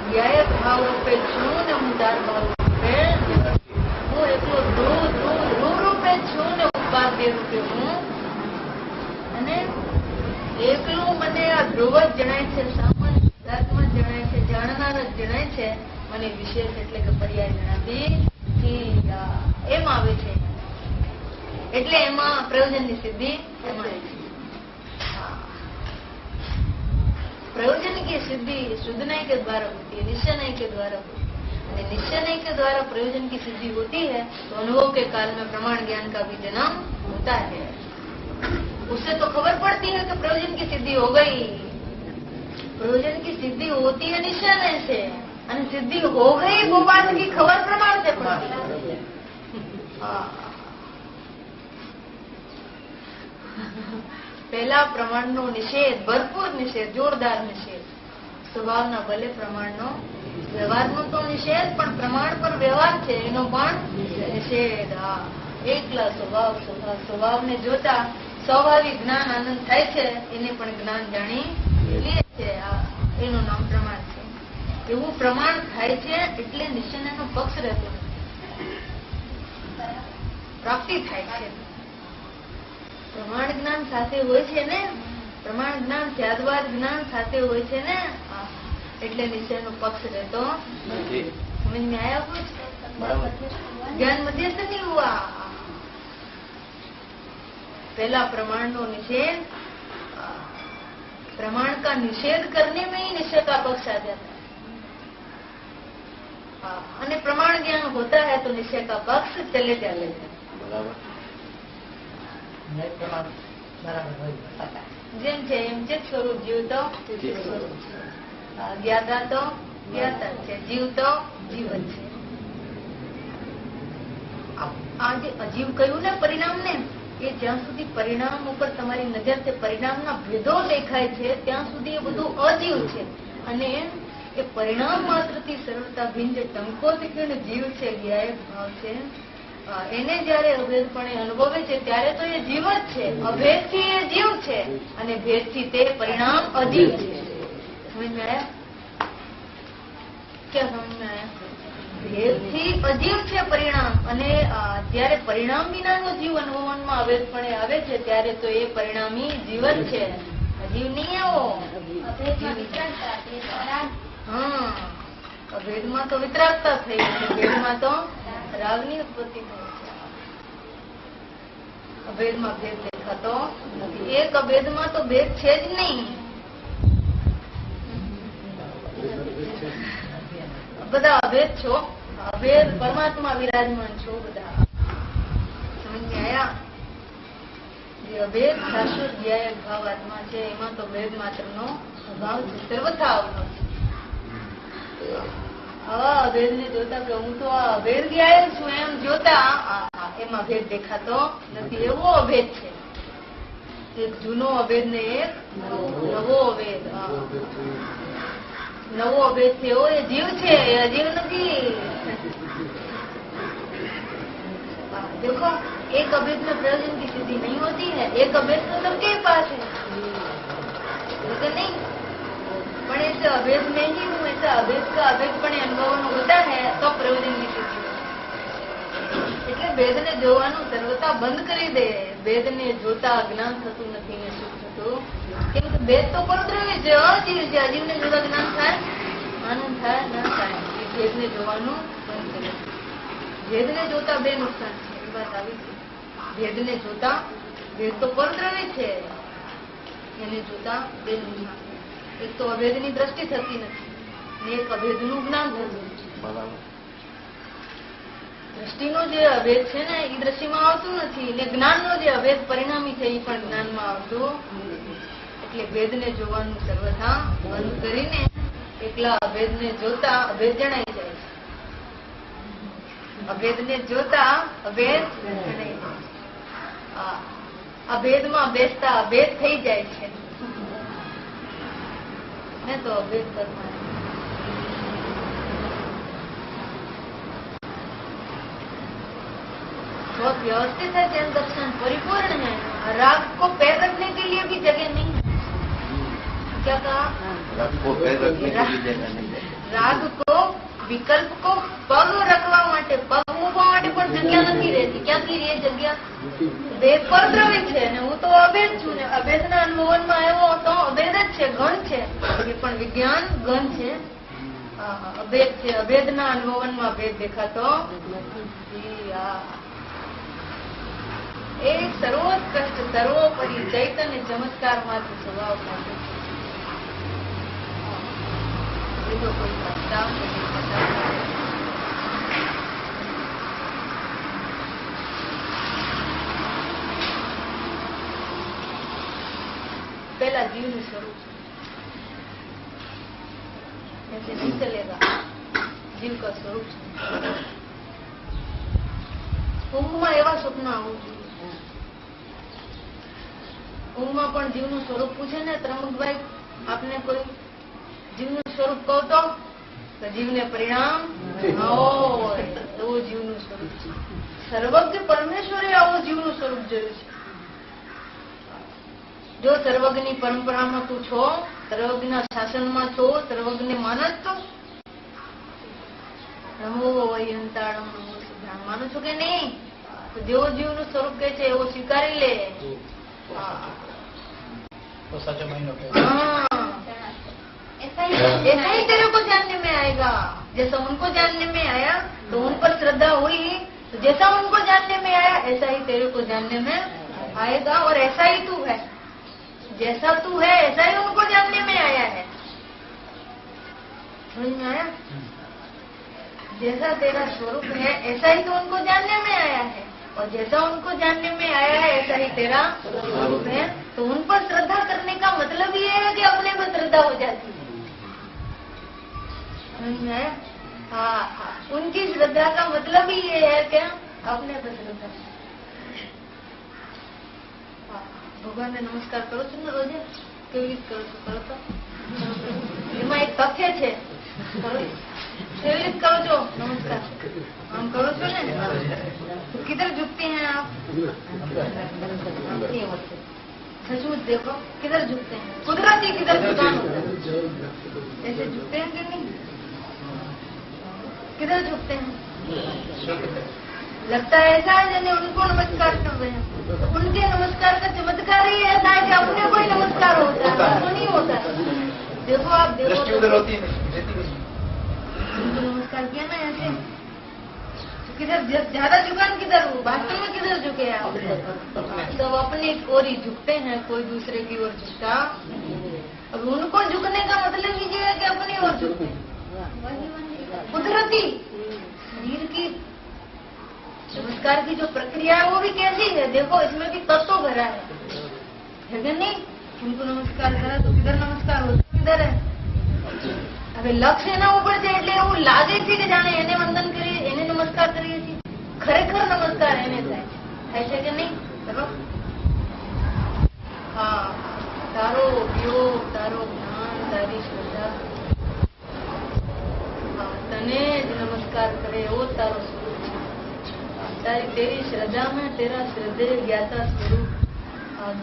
વ્યાય ભાવ રૂપે છું ને હું દાર ભાવ રૂપે હું એકલો ધ્રુવ રૂપે છું ને ઉપાધ્ય રૂપે હું, અને એકલું મને આ ધ્રુવ જ જણાય છે, સામાન્ય શુદ્ધાત્મા જણાય છે, જાણનાર જ જણાય છે, મને વિશેષ એટલે કે પર્યાય જણાતી એમ આવે છે. એટલે એમાં પ્રયોજનની સિદ્ધિ એમાં प्रयोजन की सिद्धि शुद्ध नय के द्वारा होती है, निश्चय नय के द्वारा होती है. निश्चय नय के द्वारा प्रयोजन की सिद्धि होती है तो अनुभव के काल में प्रमाण ज्ञान का भी जन्म होता है. उससे तो खबर पड़ती है कि प्रयोजन की सिद्धि हो गई. प्रयोजन की सिद्धि होती है निश्चय नय से, और सिद्धि हो गई वो बात की खबर प्रमाण से पड़ती है. પહેલા પ્રમાણનો નિષેધ, ભરપૂર નિષેધ, જોરદાર નિષેધ. સ્વભાવના ભલે પ્રમાણનો, વ્યવહારનો તો નિષેધ, પણ પ્રમાણ પર વ્યવહાર છે એનો પણ નિષેધ. એકલા સ્વભાવ સ્વભાવ સ્વભાવને જોતા સ્વાભાવિક જ્ઞાન આનંદ થાય છે, એને પણ જ્ઞાન જાણી લે છે, એનું નામ પ્રમાણ છે. એવું પ્રમાણ થાય છે એટલે નિશ્ચયનો પક્ષ રહેતો પ્રાપ્તિ થાય છે. પ્રમાણ જ્ઞાન સાથે હોય છે ને, પ્રમાણ જ્ઞાન ત્યાગવાદ જ્ઞાન સાથે હોય છે ને, એટલે નિશ્ચયનો પક્ષ રહેતો નથી. સમજ में आया कुछ? ज्ञान मध्य से नहीं हुआ. पहला प्रमाण नो निषेध, प्रमाण का निषेध करने में ही निश्चय का पक्ष आ जाता है. અને પ્રમાણ જ્ઞાન होता है तो निश्चय का पक्ष चले जाते हैं. જેમ છે એમ ચિત્ત સ્વરૂપ જીવ તો સ્વરૂપ છે, જ્ઞાતા તો જ્ઞાતા છે, જીવ તો જીવ જ છે. આ જે અજીવ કહ્યું ને પરિણામ ને, એ જ્યાં સુધી પરિણામ ઉપર તમારી નજર છે, પરિણામના ભેદો દેખાય છે ત્યાં સુધી એ બધું અજીવ છે. અને એ પરિણામ માત્રથી સરળતા ભિન્ન જે ટંકોતીર્ણ જીવ છે, જ્ઞાયક ભાવ છે, એને જયારે અભેદપણે અનુભવે છે ત્યારે તો એ જીવ જ છે, અભેદથી એ જીવ છે, અને ભેદથી તે પરિણામ અજીવ છે. સમજ में आया? क्या समझ में आया? ભેદથી અજીવ છે પરિણામ, અને જયારે પરિણામ વિનાનો જીવ અનુભવનમાં અભેદપણે આવે છે ત્યારે તો એ પરિણામી જીવ જ છે, અજીવ નહીં આવો. હા, અભેદમાં તો વિતરાગતા થઈ, ભેદમાં તો રાગની ઉત્પત્તિ થઈ છે. અભેદમાં ભેદ દેખાતો નથી. એક અભેદમાં તો ભેદ છે જ નહીં. બધા અભેદ છો, અભેદ પરમાત્મા વિરાજમાન છો બધા. સમજ में आया? જે અભેદ શાશ્વત જ્ઞાયક ભાવ આત્મા છે એમાં તો ભેદ માત્રનો અભાવ છે, સર્વથા અભાવ છે. આવા અભેદ ને જોતા કે હું તો આ અભેદ જ્ઞાયક છું એમ જોતા એમાં ભેદ દેખાતો નથી. એવો અભેદ છે, એક જૂનો અભેદ ને એક નવો અભેદ. નવો અભેદ થયો એ જીવ છે, અજીવ નથી. देखो, एक अभेद में प्रयोजन की सिद्धि नहीं होती है, एक अभेद तो सबके पास है, लेकिन नहीं. पर ऐसे अभेद में ही हूँ, ऐसा अभेद का अभेदपणे अनुभव होता है तो प्रयोजन की सिद्धि. એટલે ભેદને જોવાનું સર્વતા બંધ કરી દે. ભેદને જોતા જ્ઞાન થતું નથી ને સુખ થતું, કેમ કે ભેદ તો પરદ્રવ્ય છે, અજીવ છે. અજીવને જોતા જ્ઞાન થાય, આનંદ થાય, ના થાય. એ ભેદને જોવાનું બંધ કરે. ભેદને જોતા બે નુકસાન છે, એ વાત આવી છે. ભેદને જોતા, ભેદ તો પરદ્રવ્ય છે, એને જોતા બે નુકસાન. એક તો અભેદની દ્રષ્ટિ થતી નથી, ને એક અભેદનું જ્ઞાન થતું છે. દ્રષ્ટિનો જે અભેદ છે ને એ દ્રષ્ટિમાં આવતું નથી, ને જ્ઞાનનો જે અભેદ પરિણામી છે એ પણ જ્ઞાનમાં આવતું. એટલે ભેદને જોવાનું સર્વથા બંધ કરીને એકલા અભેદને જોતા અભેદ જણાઈ જાય છે. અભેદને જોતા અભેદ જણાઈ જાય. અભેદમાં બેસતા અભેદ થઈ જાય છે. મેં તો અભेद करना है. बहुत व्यवस्थित है जैन दर्शन, परिपूर्ण है. राग को पैर रखने के लिए भी जगह नहीं है. क्या कहा? राग को पैर रखने के लिए जगह नहीं है. રાગ को વિકલ્પ को પગ રખવા માટે, પગ મૂકવા માટે પણ જગ્યા નથી રહેતી. ક્યાંથી રહે જગ્યા? ભેદ પરદ્રવી છે ને હું તો અભેદ છું ને અભેદના અનુભવનમાં આવ્યો તો અભેદ જ છે, ગણ છે. એ પણ વિજ્ઞાન ગણ છે. અભેદ છે. અભેદના અનુભવનમાં ભેદ દેખાતો નથી. એક સર્વોત્કૃષ્ટ સર્વોપરી ચૈતન્ય ચમત્કાર માત્ર સ્વભાવ માટે એ તો કોઈ પ્રસ્તાવ નથી. पहला जीवन स्वरूप ऐसे नहीं चलेगा. जीव का स्वरूप ઊંઘમાં એવા સ્વપ્ન આવવું જોઈએ. ઊંઘમાં પણ જીવનું સ્વરૂપ પૂછે ને ત્રંબકભાઈ, આપને કોઈ જીવનું સ્વરૂપ કહો તો જીવને પરિણામ હોય એવું જીવનું સ્વરૂપ છે. સર્વજ્ઞ પરમેશ્વરે આવું જીવનું સ્વરૂપ જોયું છે. જો સર્વજ્ઞની પરંપરામાં તું છો, સર્વજ્ઞના શાસનમાં છો, સર્વજ્ઞ માનસ તો નમો વૈયંતાણમ નમો સિદ્ધાંત માનું છો કે નહીં? તો જેવો જીવનું સ્વરૂપ કે છે એવો સ્વીકારી લે. तो सच मायनों के ऐसा ही ऐसा ही तेरे को जानने में आएगा. जैसा उनको जानने में आया तो उन पर श्रद्धा हुई, तो जैसा उनको जानने में आया ऐसा ही तेरे को जानने में आएगा. और ऐसा ही तू है, जैसा तू है ऐसा ही उनको जानने में आया है. समझ में आया? जैसा तेरा स्वरूप है ऐसा ही तो उनको जानने में आया है, और जैसा उनको जानने में आया है ऐसा ही तेरा स्वरूप है. तो उन पर श्रद्धा करने का मतलब ये है कि अपने पर श्रद्धा हो जाती है. समझ में आया? हाँ, उनकी श्रद्धा का मतलब ही ये है कि अपने पर श्रद्धा. ભગવાન ને નમસ્કાર કરો છો ને રોજે? કેવી રીતે કરો છો? કરો તો એમાં એક તથ્ય છે. કેવી રીતે કરો છો નમસ્કાર? આમ કરો છો ને? किधर झुकते हैं आप? सचमुच देखो किधर झुकते हैं. कुदरती किधर झुकान होता है? ऐसे झुकते हैं कि नहीं? किधर झुकते हैं? लगता है ऐसा है जैसे उनको नमस्कार कर रहे हैं. उनके नमस्कार का चमत्कार ही ऐसा है कि अपने को ही नमस्कार होता है, वो नहीं होता है. देखो आप देखो दृष्टि उधर होती है उनको नमस्कार किया ना ऐसे, तो किधर ज्यादा झुकान किधर हो? वास्तव में किधर झुके आप? सब अपनी ओर ही झुकते हैं, कोई दूसरे की ओर झुकता. अब उनको झुकने का मतलब ये है कि अपनी ओर झुकते हैं. कुदरती शरीर की नमस्कार की जो प्रक्रिया है वो भी कैसी है? देखो इसमें भी तत्व भरा है कि नहीं? उनको नमस्कार करा तो किधर नमस्कार होता? किधर है? હવે લક્ષ એના ઉપર છે એટલે એવું લાગે છે કે જાણે એને વંદન કરીએ, એને નમસ્કાર કરીએ છીએ. ખરેખર નમસ્કાર એને થાય છે કે નહીં? ચલો હા, તારો યોગ, તારો જ્ઞાન, તારી શ્રદ્ધા, તને જ નમસ્કાર કરે એવો તારો સ્વરૂપ છે. तेरी श्रद्धा में तेरा श्रद्धेय ज्ञाता स्वरूप,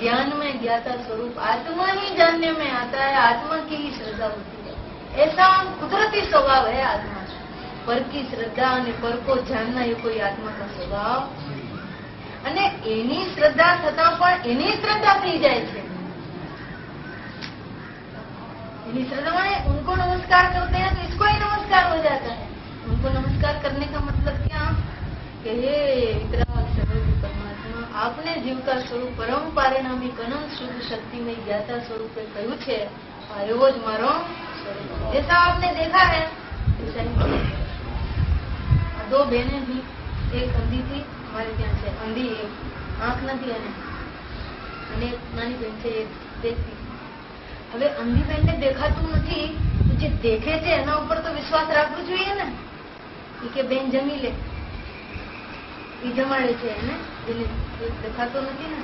ज्ञान में ज्ञाता स्वरूप आत्मा ही जानने में आता है. आत्मा की ही श्रद्धा होती है. ऐसा कुदरती स्वभाव है आत्मा. पर की श्रद्धा અને પર को जानना ये कोई आत्मा का स्वभाव. અને એની શ્રદ્ધા થતા પણ એની શ્રદ્ધા થઈ જાય છે. એની श्रद्धा में उनको नमस्कार करते हैं तो इसको ही नमस्कार हो जाता है. उनको नमस्कार करने का मतलब क्या? કે હે વિતરાગ સર્વજ્ઞ પરમાત્મા, આપને જીવ का स्वरूप परम पारिणामिक अनंत शुद्ध शक्तिमय ज्ञाता स्वरूपे કહ્યું છે. એવો જ મારો स्वरूप. जैसा आपने देखा है वैसा ही. दो बहनें थी, एक अंधी थी, हमारे ત્યાં છે અંધી, એક આંખ નથી અને એક નાની બહેન છે, એક દેખતી. હવે અંધી બહેનને દેખાતું નથી, જે દેખે છે એના ઉપર તો વિશ્વાસ રાખવો જોઈએ ને કે બેન જમી લે, એ જમાડે છે એને, જેને દેખાતો નથી ને.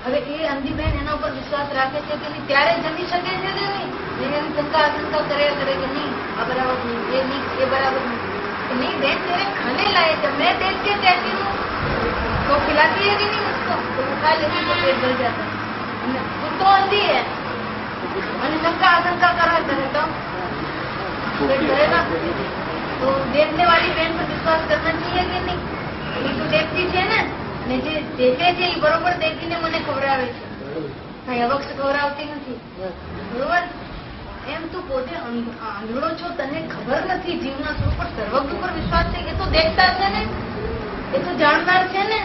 હવે એ અંધીબેન એના ઉપર વિશ્વાસ રાખે છે કે નહીં, ત્યારે જમી શકે છે કે નહીં? એની શંકા આશંકા કર્યા કરે કે નહીં આ બરાબર નહીં, એ નહીં, એ બરાબર નહીં. तो नहीं बेन तेरे खाने लाए थे, मैं देख के कहती हूँ तो खिलाती है कि नहीं उसको, तो वो खा लेती तो पेट भर जाता है. वो तो अंधी है અને શંકા આશંકા કરવા કરે તો पेट भरेगा. तो देखने वाली बहन पर विश्वास करना चाहिए कि नहीं? એ તો દેખતી છે ને, અને જે દેખે છે એ બરોબર દેખીને મને ખવડાવે છે, કઈ અવક્ષ ખવડાવતી નથી. બરોબર? એમ તું પોતે આંધળો છો, તને ખબર નથી જીવના સ્વરૂપ પર સર્વજ્ઞ પર વિશ્વાસ છે. એ તો દેખતા છે ને, એ તો જાણનાર છે ને,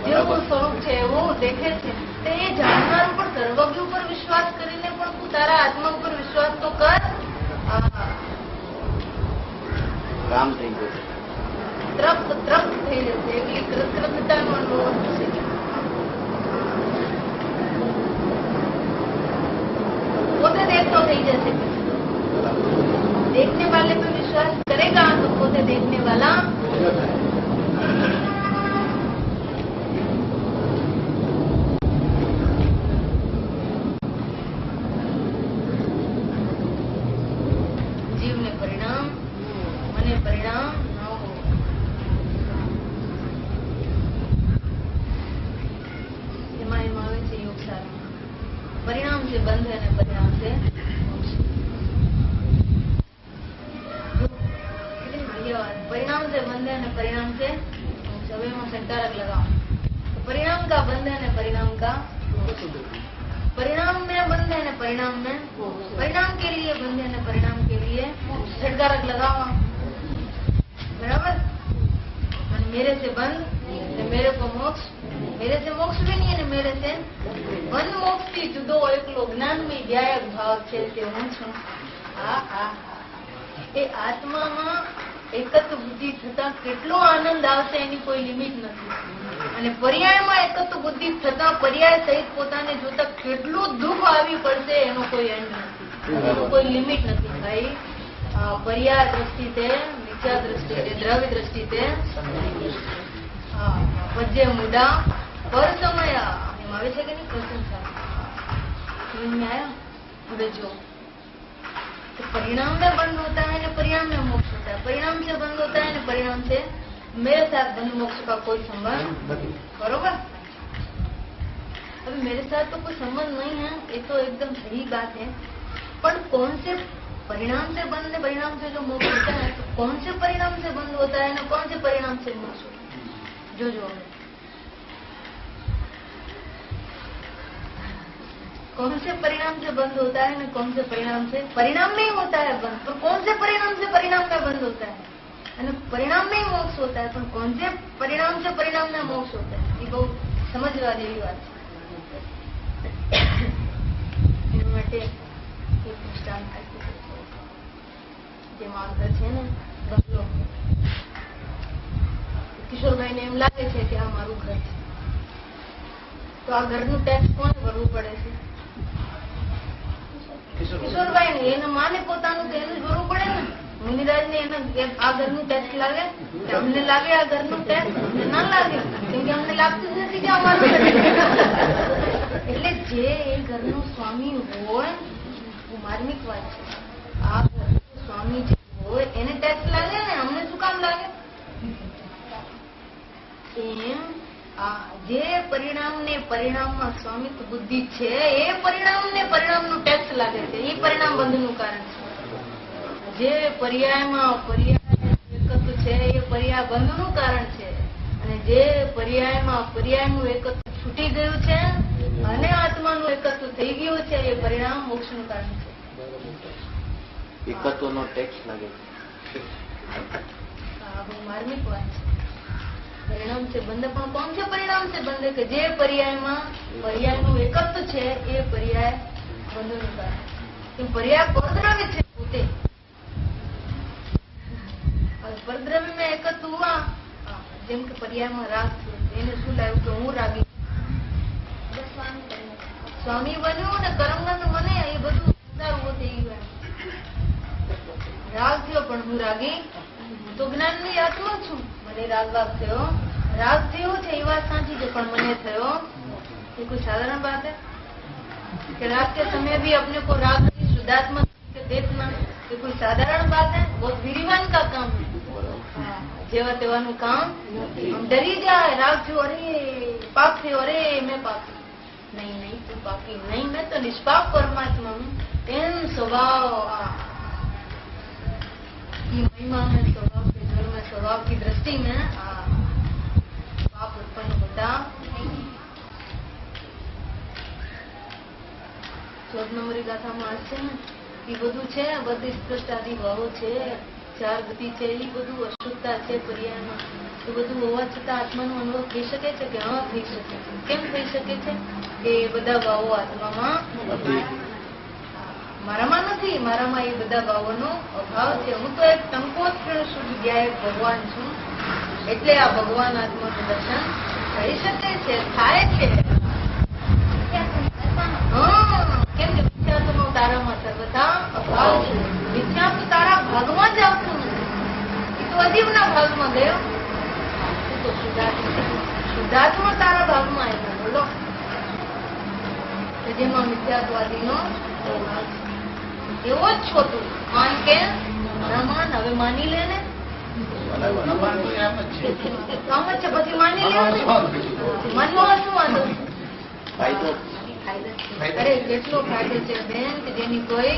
જેવું સ્વરૂપ છે એવું દેખે છે. તો એ જાણનાર ઉપર સર્વજ્ઞ ઉપર વિશ્વાસ કરીને પણ તું તારા આત્મા ઉપર વિશ્વાસ તો કર. કામ થઈ ગયું, તૃપ્ત થઈ જશે. એટલી કૃતજ્ઞતાનો અનુભવ થશે. પોતે देखतो થઈ જશે. देखने वाले पे विश्वास करेगा तो पोते देखने वाला जीव ने परिणाम मने परिणाम न हो. એમાં આવે છે યોગ સારા परिणाम से बंध है न परिणाम से परिणाम से बंध है न परिणाम से सभी में संकारक लगाओ. तो परिणाम का बंध है न परिणाम का, परिणाम में बंध है न परिणाम में, परिणाम के लिए बंध है न परिणाम के लिए संकारक लगाओ. बराबर? मेरे से बंध मेरे को मोक्ष, मेरे से मोक्ष भी नहीं है मेरे से વન મોક્ષ થી જુદો એકલો જ્ઞાનમય વ્યાયક ભાવ છે તે હું છું. એ આત્મામાં એકત્વ બુદ્ધિ થતા કેટલો આનંદ આવશે એની કોઈ લિમિટ નથી. અને પર્યાયમાં એકત્વ બુદ્ધિ થતા પર્યાય સહિત પોતાને જોતા કેટલું દુઃખ આવી પડશે એનો કોઈ એન્ડ નથી, એનો કોઈ લિમિટ નથી. ભાઈ પર્યાય દ્રષ્ટિ તે મિથ્યા દ્રષ્ટિ તે દ્રવ્ય દ્રષ્ટિ તે પજ્ય મુડા પર સમય આવે છે કે नहीं प्रशंसा समझ में आया. હવે જો तो परिणाम में बंध होता है ना परिणाम में मोक्ष होता है, परिणाम से बंध होता है ना परिणाम से मेरे साथ बंध मोक्ष का कोई संबंध. बरोबर? अभी मेरे साथ तो कोई संबंध नहीं है, ये तो एकदम सही बात है. पर कौन से परिणाम से बंध, परिणाम से जो मोक्ष होता है, तो कौन से परिणाम से बंध होता है ना कौन से परिणाम से मोक्ष होता है? जो कौन से परिणाम से बंद होता है ना कौन से परिणाम से, परिणाम में ही होता है बंद, पर कौन से परिणाम से परिणाम में बंद होता है? અને પરિણામ में ही मोक्ष होता है, पर कौन से परिणाम से परिणाम में मोक्ष होता है? ये बहुत समझवा જેવી વાત છે. એના માટે એક દૃષ્ટાંત આપી છે. જે માણસ છે ને બંગલો, કિશોરભાઈને એમ લાગે છે કે આ મારું ઘર છે, તો આ ઘરનું ટેક્સ કોને ભરવું પડે છે? કિશોરભાઈ ને. એને માને પોતાનું તો એનું જ ભરવું પડે ને. મુનિરાજ ને એને આ ઘરનું ટેક્સ લાગે, અમને લાગે આ ઘરનું ટેક્સ, અમને ના લાગે, કેમ કે અમને લાગતું જ નથી કે અમારું. એટલે જે એ ઘરનો સ્વામી હોય, માર્મિક વાત છે, આ સ્વામી જે હોય એને ટેક્સ લાગે ને, અમને શું કામ લાગે? એમ જે પરિણામ ને પરિણામમાં સ્વામિત્વ બુદ્ધિ છે એ પરિણામ ને પરિણામનું ટેક્સ લાગે છે, એ પરિણામ બંધનું કારણ છે. જે પર્યાયમાં પર્યાય એકત્વ છે એ પર્યાય બંધનું કારણ છે, અને જે પર્યાયમાં પર્યાયનું એકત્વ છૂટી ગયું છે અને આત્માનું એકત્વ થઈ ગયું છે એ પરિણામ મોક્ષનું કારણ છે. એકત્વનો ટેક્સ લાગે છે. આ બહુ માર્મિક વાત છે. परिणाम से बंध, પણ કોણ છે પરિણામ से बंध? કે જે પર્યાયમાં પર્યાયનું એકત્વ છે એ પર્યાય બંધનું કારણ. પર્યાય પરદ્રવ્ય છે પોતે. પરદ્રવ્ય में એકત્વ હુઆ, જેમ કે પર્યાયમાં રાગ છે, એને શું લાવ્યું કે હું રાગી સ્વામી બન્યું ને કરમગંધ મને એ બધું ઉભો થઈ ગયું. રાગ થયો પણ હું રાગી, હું તો જ્ઞાનની આત્મા છું, મને રાગ થયો. રાગ થયો છે એ વાત સાચી છે, પણ મને થયો ये कोई साधारण बात है कि रात के समय भी अपने को राग रहित शुद्धात्मा के देखना ये कोई साधारण बात है? बहुत वीरवान का काम है। जेवा तेवानु काम हम डरी जाए राग जो अरे पाप थयो अरे मैं पापी नहीं नहीं तू पापी नहीं मैं तो निष्पाप परमात्मा हूँ तेन स्वभाव की महिमा में स्वभाव के जोर में स्वभाव की दृष्टि में पाप उत्पन्न होता नहीं। 14 નંબરની ગાથામાં છે ને એ બધું છે બધી સ્પષ્ટ આદિ ભાવો છે 4 ગતિ છે એ બધું અશુદ્ધતા છે પર્યાયમાં એ બધું હોવા છતાં આત્માનો અનુભવ થઈ શકે છે કે હા થઈ શકે છે કેમ થઈ શકે છે કે એ બધા ભાવો આત્મામાં મારામાં નથી મારામાં એ બધા ભાવોનો અભાવ છે હું તો એક સંકોચણ શુદ્ધ જ્ઞાયક ભગવાન છું એટલે આ ભગવાન આત્માનું દર્શન થઈ શકે છે થાય છે કેમ કે મિથ્યાત્વનો તારામાં સર્વથા અભાવ છે મિથ્યાત્વ તારા ભાગમાં જ આવતું નથી એ તો અજીવના ભાગમાં ગયો એ તો શુદ્ધાત્મા તારા ભાગમાં આવ્યો બોલો જેમાં મિથ્યાત્વાદીનો ભાગ એવો જ છો તું માન કે ના માન હવે માની લે ને આમ જ છે પછી માની લે માનવા શું વાંધો अरे કેટલો ફાયદો છે બેન कि જેની कोई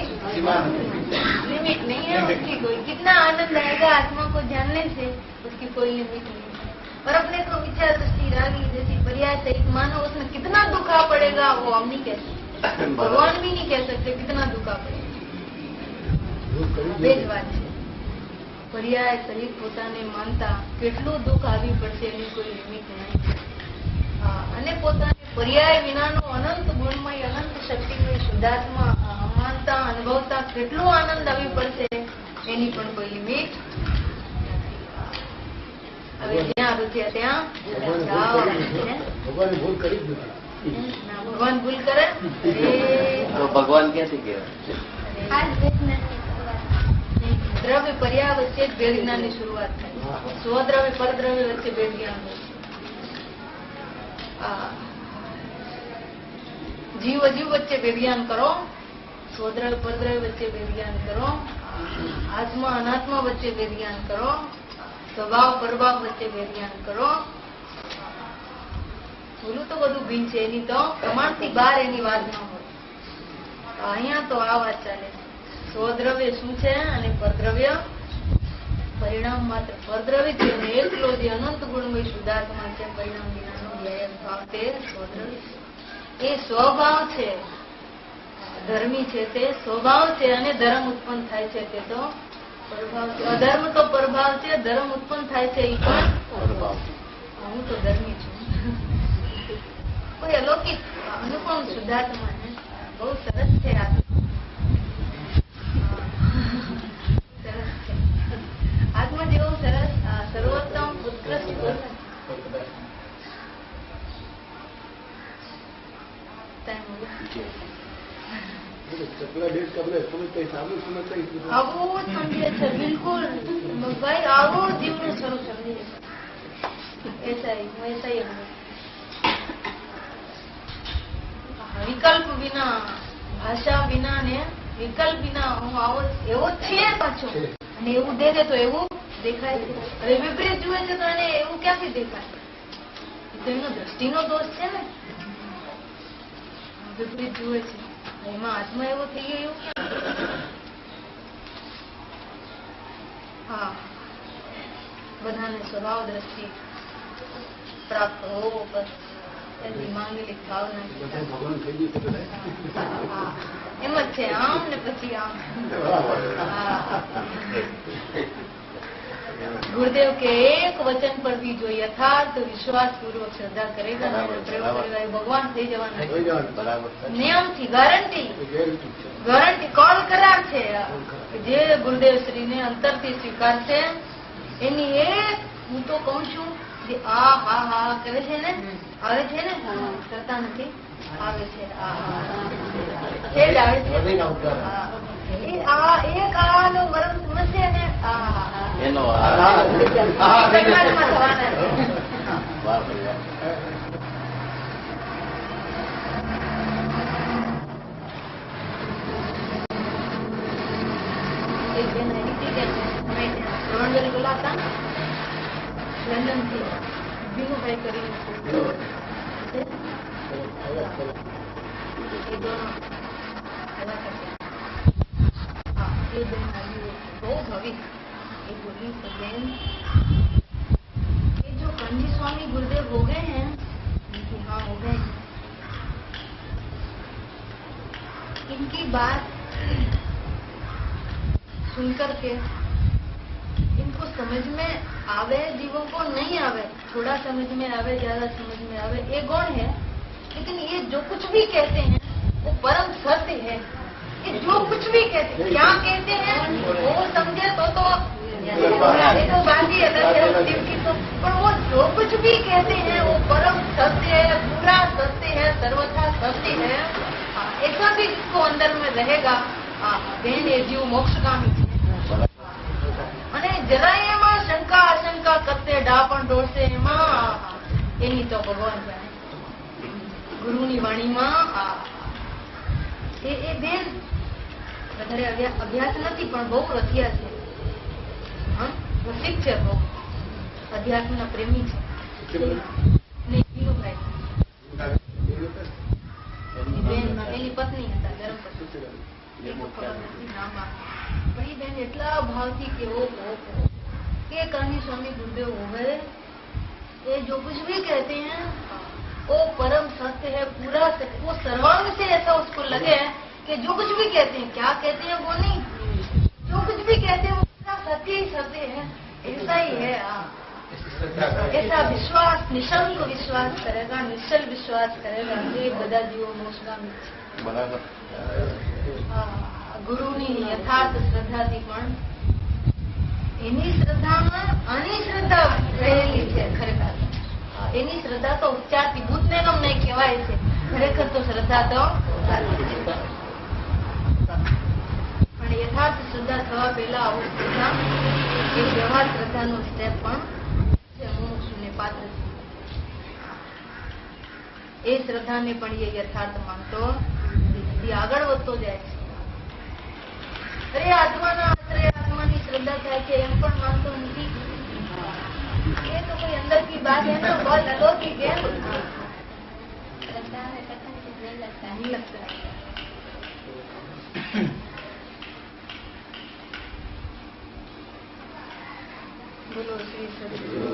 लिमिट नहीं है उसकी कोई कितना आनंद आएगा आत्मा को जानने से उसकी कोई लिमिट नहीं है और अपने को मिथ्या दृष्टि रागी जैसी पर्याय सहित मानो उसमें कितना दुखा पड़ेगा वो हम नहीं कह सकते भगवान भी नहीं कह सकते कितना दुखा पड़ेगा બે જ વાત છે पर्याय સહિત પોતાને માનતા કેટલું દુઃખ આવી પડશે એની કોઈ લિમિટ નહીં અને પોતાને पर्याय વિનાનો અનંત ગુણમય અનંત શક્તિમય શુદ્ધાત્મા માનતા અનુભવતા કેટલો આનંદ આવી પડશે એની પણ કોઈ લિમિટ હવે જ્યાં રૂચિયા ત્યાં ભગવાન ભૂલ કરે તો ભગવાન ક્યાંથી કહેવાય? દ્રવ્ય પર્યાય વચ્ચે જ ભેદ જ્ઞાનની શરૂઆત થાય સ્વદ્રવ્ય પરદ્રવ્ય વચ્ચે ભેદ જ્ઞાન जीव अजीव वच्चे विज्ञान करो स्वद्रव्य परद्रव्य वच्चे विज्ञान करो आत्मा अनात्मा वच्चे विज्ञान करो स्वभाव परभाव वच्चे विज्ञान करो बोलू तो બધું ભીન છે એની તો પ્રમાણથી બહાર એની વાત ન હોય અહીંયા તો આ વાત ચાલે સ્વદ્રવ્ય શું છે અને પરદ્રવ્ય પરિણામ માત્ર પરદ્રવ્ય છે અને એકલો જે અનંત ગુણમય શુદ્ધાત્મા છે પરિણામ વિનાનો જ્ઞાયક ભાવ તે સ્વદ્રવ્ય એ સ્વભાવ છે ધર્મી છે તે સ્વભાવ છે અને ધર્મ ઉત્પન્ન થાય છે તે તો પરભાવ છે અધર્મ તો પરભાવ છે ધર્મ ઉત્પન્ન થાય છે એ પણ હું તો ધર્મી છું કોઈ અલૌકિક અનુપમ શુદ્ધાત્મા છે બહુ સરસ છે સરસ છે આત્મા જેવો સરસ સર્વોત્તમ ઉત્કૃષ્ટ આવો સમજે છે બિલકુલ ભાઈ આવો જીવનું સ્વરૂપ સમજી ऐसा ही વિકલ્પ વિના ભાષા વિના ને વિકલ્પ વિના હું આવો એવો જ છે પાછો અને એવું દે તો એવું દેખાય છે હવે વિપરીત જુએ છે તો એને એવું ક્યાંથી દેખાય તો એનો દ્રષ્ટિનો દોષ છે ને વિપરીત જુએ છે એમાં આત્મા એવો થઈ ગયો એવું હા બધાને સ્વભાવ દ્રષ્ટિ પ્રાપ્ત હો બસ એની માંગેલી ભાવના એમ જ છે આમ ને પછી આમ गुरुदेव के एक वचन पर भी जो यथार्थ विश्वास पूर्वक श्रद्धा करेगा प्रयोग करेगा भगवान થઈ જવાના નિયમ થી ગારંટી કોલ કરાર છે જે ગુરુદેવ શ્રી ને અંતર થી સ્વીકારશે એની એક હું તો કહું છું જે આ હા હા કરે છે ને આવે છે ને કરતા નથી આવે છે આવે છે એક આનો મરમ સમજશે ને એનો શ્રવણબેન બોલાતા લંડનથી ભીનુભાઈ કરીને એ દોનો સેવા કરતા. હા, એ બેન આવી બહુ ભવિ એ बोली तो बहन ये जो कान्जी स्वामी गुरुदेव हो गए हैं, हाँ हो गए हैं, इनकी बात सुनकर के इनको समझ में आवे, जीवों को नहीं आवे, थोड़ा समझ में आवे, ज्यादा समझ में आवे, ये गौण है. लेकिन ये जो कुछ भी कहते हैं वो परम सत्य है. ये जो कुछ भी कहते हैं, क्या कहते हैं वो समझे तो बात ही अलग है शिव की. तो पर वो जो कुछ भी कहते हैं वो परम सत्य है, पूरा सत्य है, सर्वथा सत्य है. ऐसा भी जिसको अंदर में रहेगा बेन એ જીવ મોક્ષગામી છે. અને જરાય એમાં શંકા આશંકા કરતે ડાપણ ઢોળશે એમાં એની તો ભગવાન જાણે. ગુરુની વાણીમાં એ બેન વધારે અભ્યાસ નથી પણ બહુ રથિયા છે, રસિક છે, બહુ અધ્યાત્મના પ્રેમી છે. એની પત્ની હતા ધર્મપત્ની, ખબર નથી નામ. પણ એ બેન એટલા ભાવથી કે કે कान्जी स्वामी गुरुदेव हो गए, ये जो कुछ भी कहते हैं वो परम सत्य है, पूरा सत्य. वो सर्वांग से ऐसा उसको लगे कि जो कुछ भी कहते हैं, क्या कहते हैं वो नहीं, जो कुछ भी कहते हैं वो पूरा सत्य ही सत्य है. ऐसा ही है. ऐसा विश्वास, निशंक विश्वास करेगा, निश्चल विश्वास करेगा ये બધા જીવો મોક્ષગામી છે. બરાબર. ગુરુની યથાર્થ શ્રદ્ધાથી પણ એની શ્રદ્ધામાં આની શ્રદ્ધા રહેલી છે. ખરેખર એની શ્રદ્ધા તો ઉચ્ચારથી ભૂતને ગમ નહીં કહેવાય છે. ખરેખર તો શ્રદ્ધા તો પણ યથાર્થ શ્રદ્ધા થવા પહેલા આવું શ્રદ્ધા એ વ્યવહાર શ્રદ્ધાનો સ્ટેપ પણ મુમુક્ષુને પાત્ર છે. એ શ્રદ્ધાને પણ એ યથાર્થ માનતો એ આગળ વધતો જાય છે. અરે આત્માના આશ્રય આત્માની શ્રદ્ધા થાય છે એમ પણ માનતો નથી. એ તો કોઈ અંદર की बात है तो बहुत अलौकिक है. श्रद्धा में कथन नहीं लगता है. नहीं लगता है. बोलो श्री सद्गुरु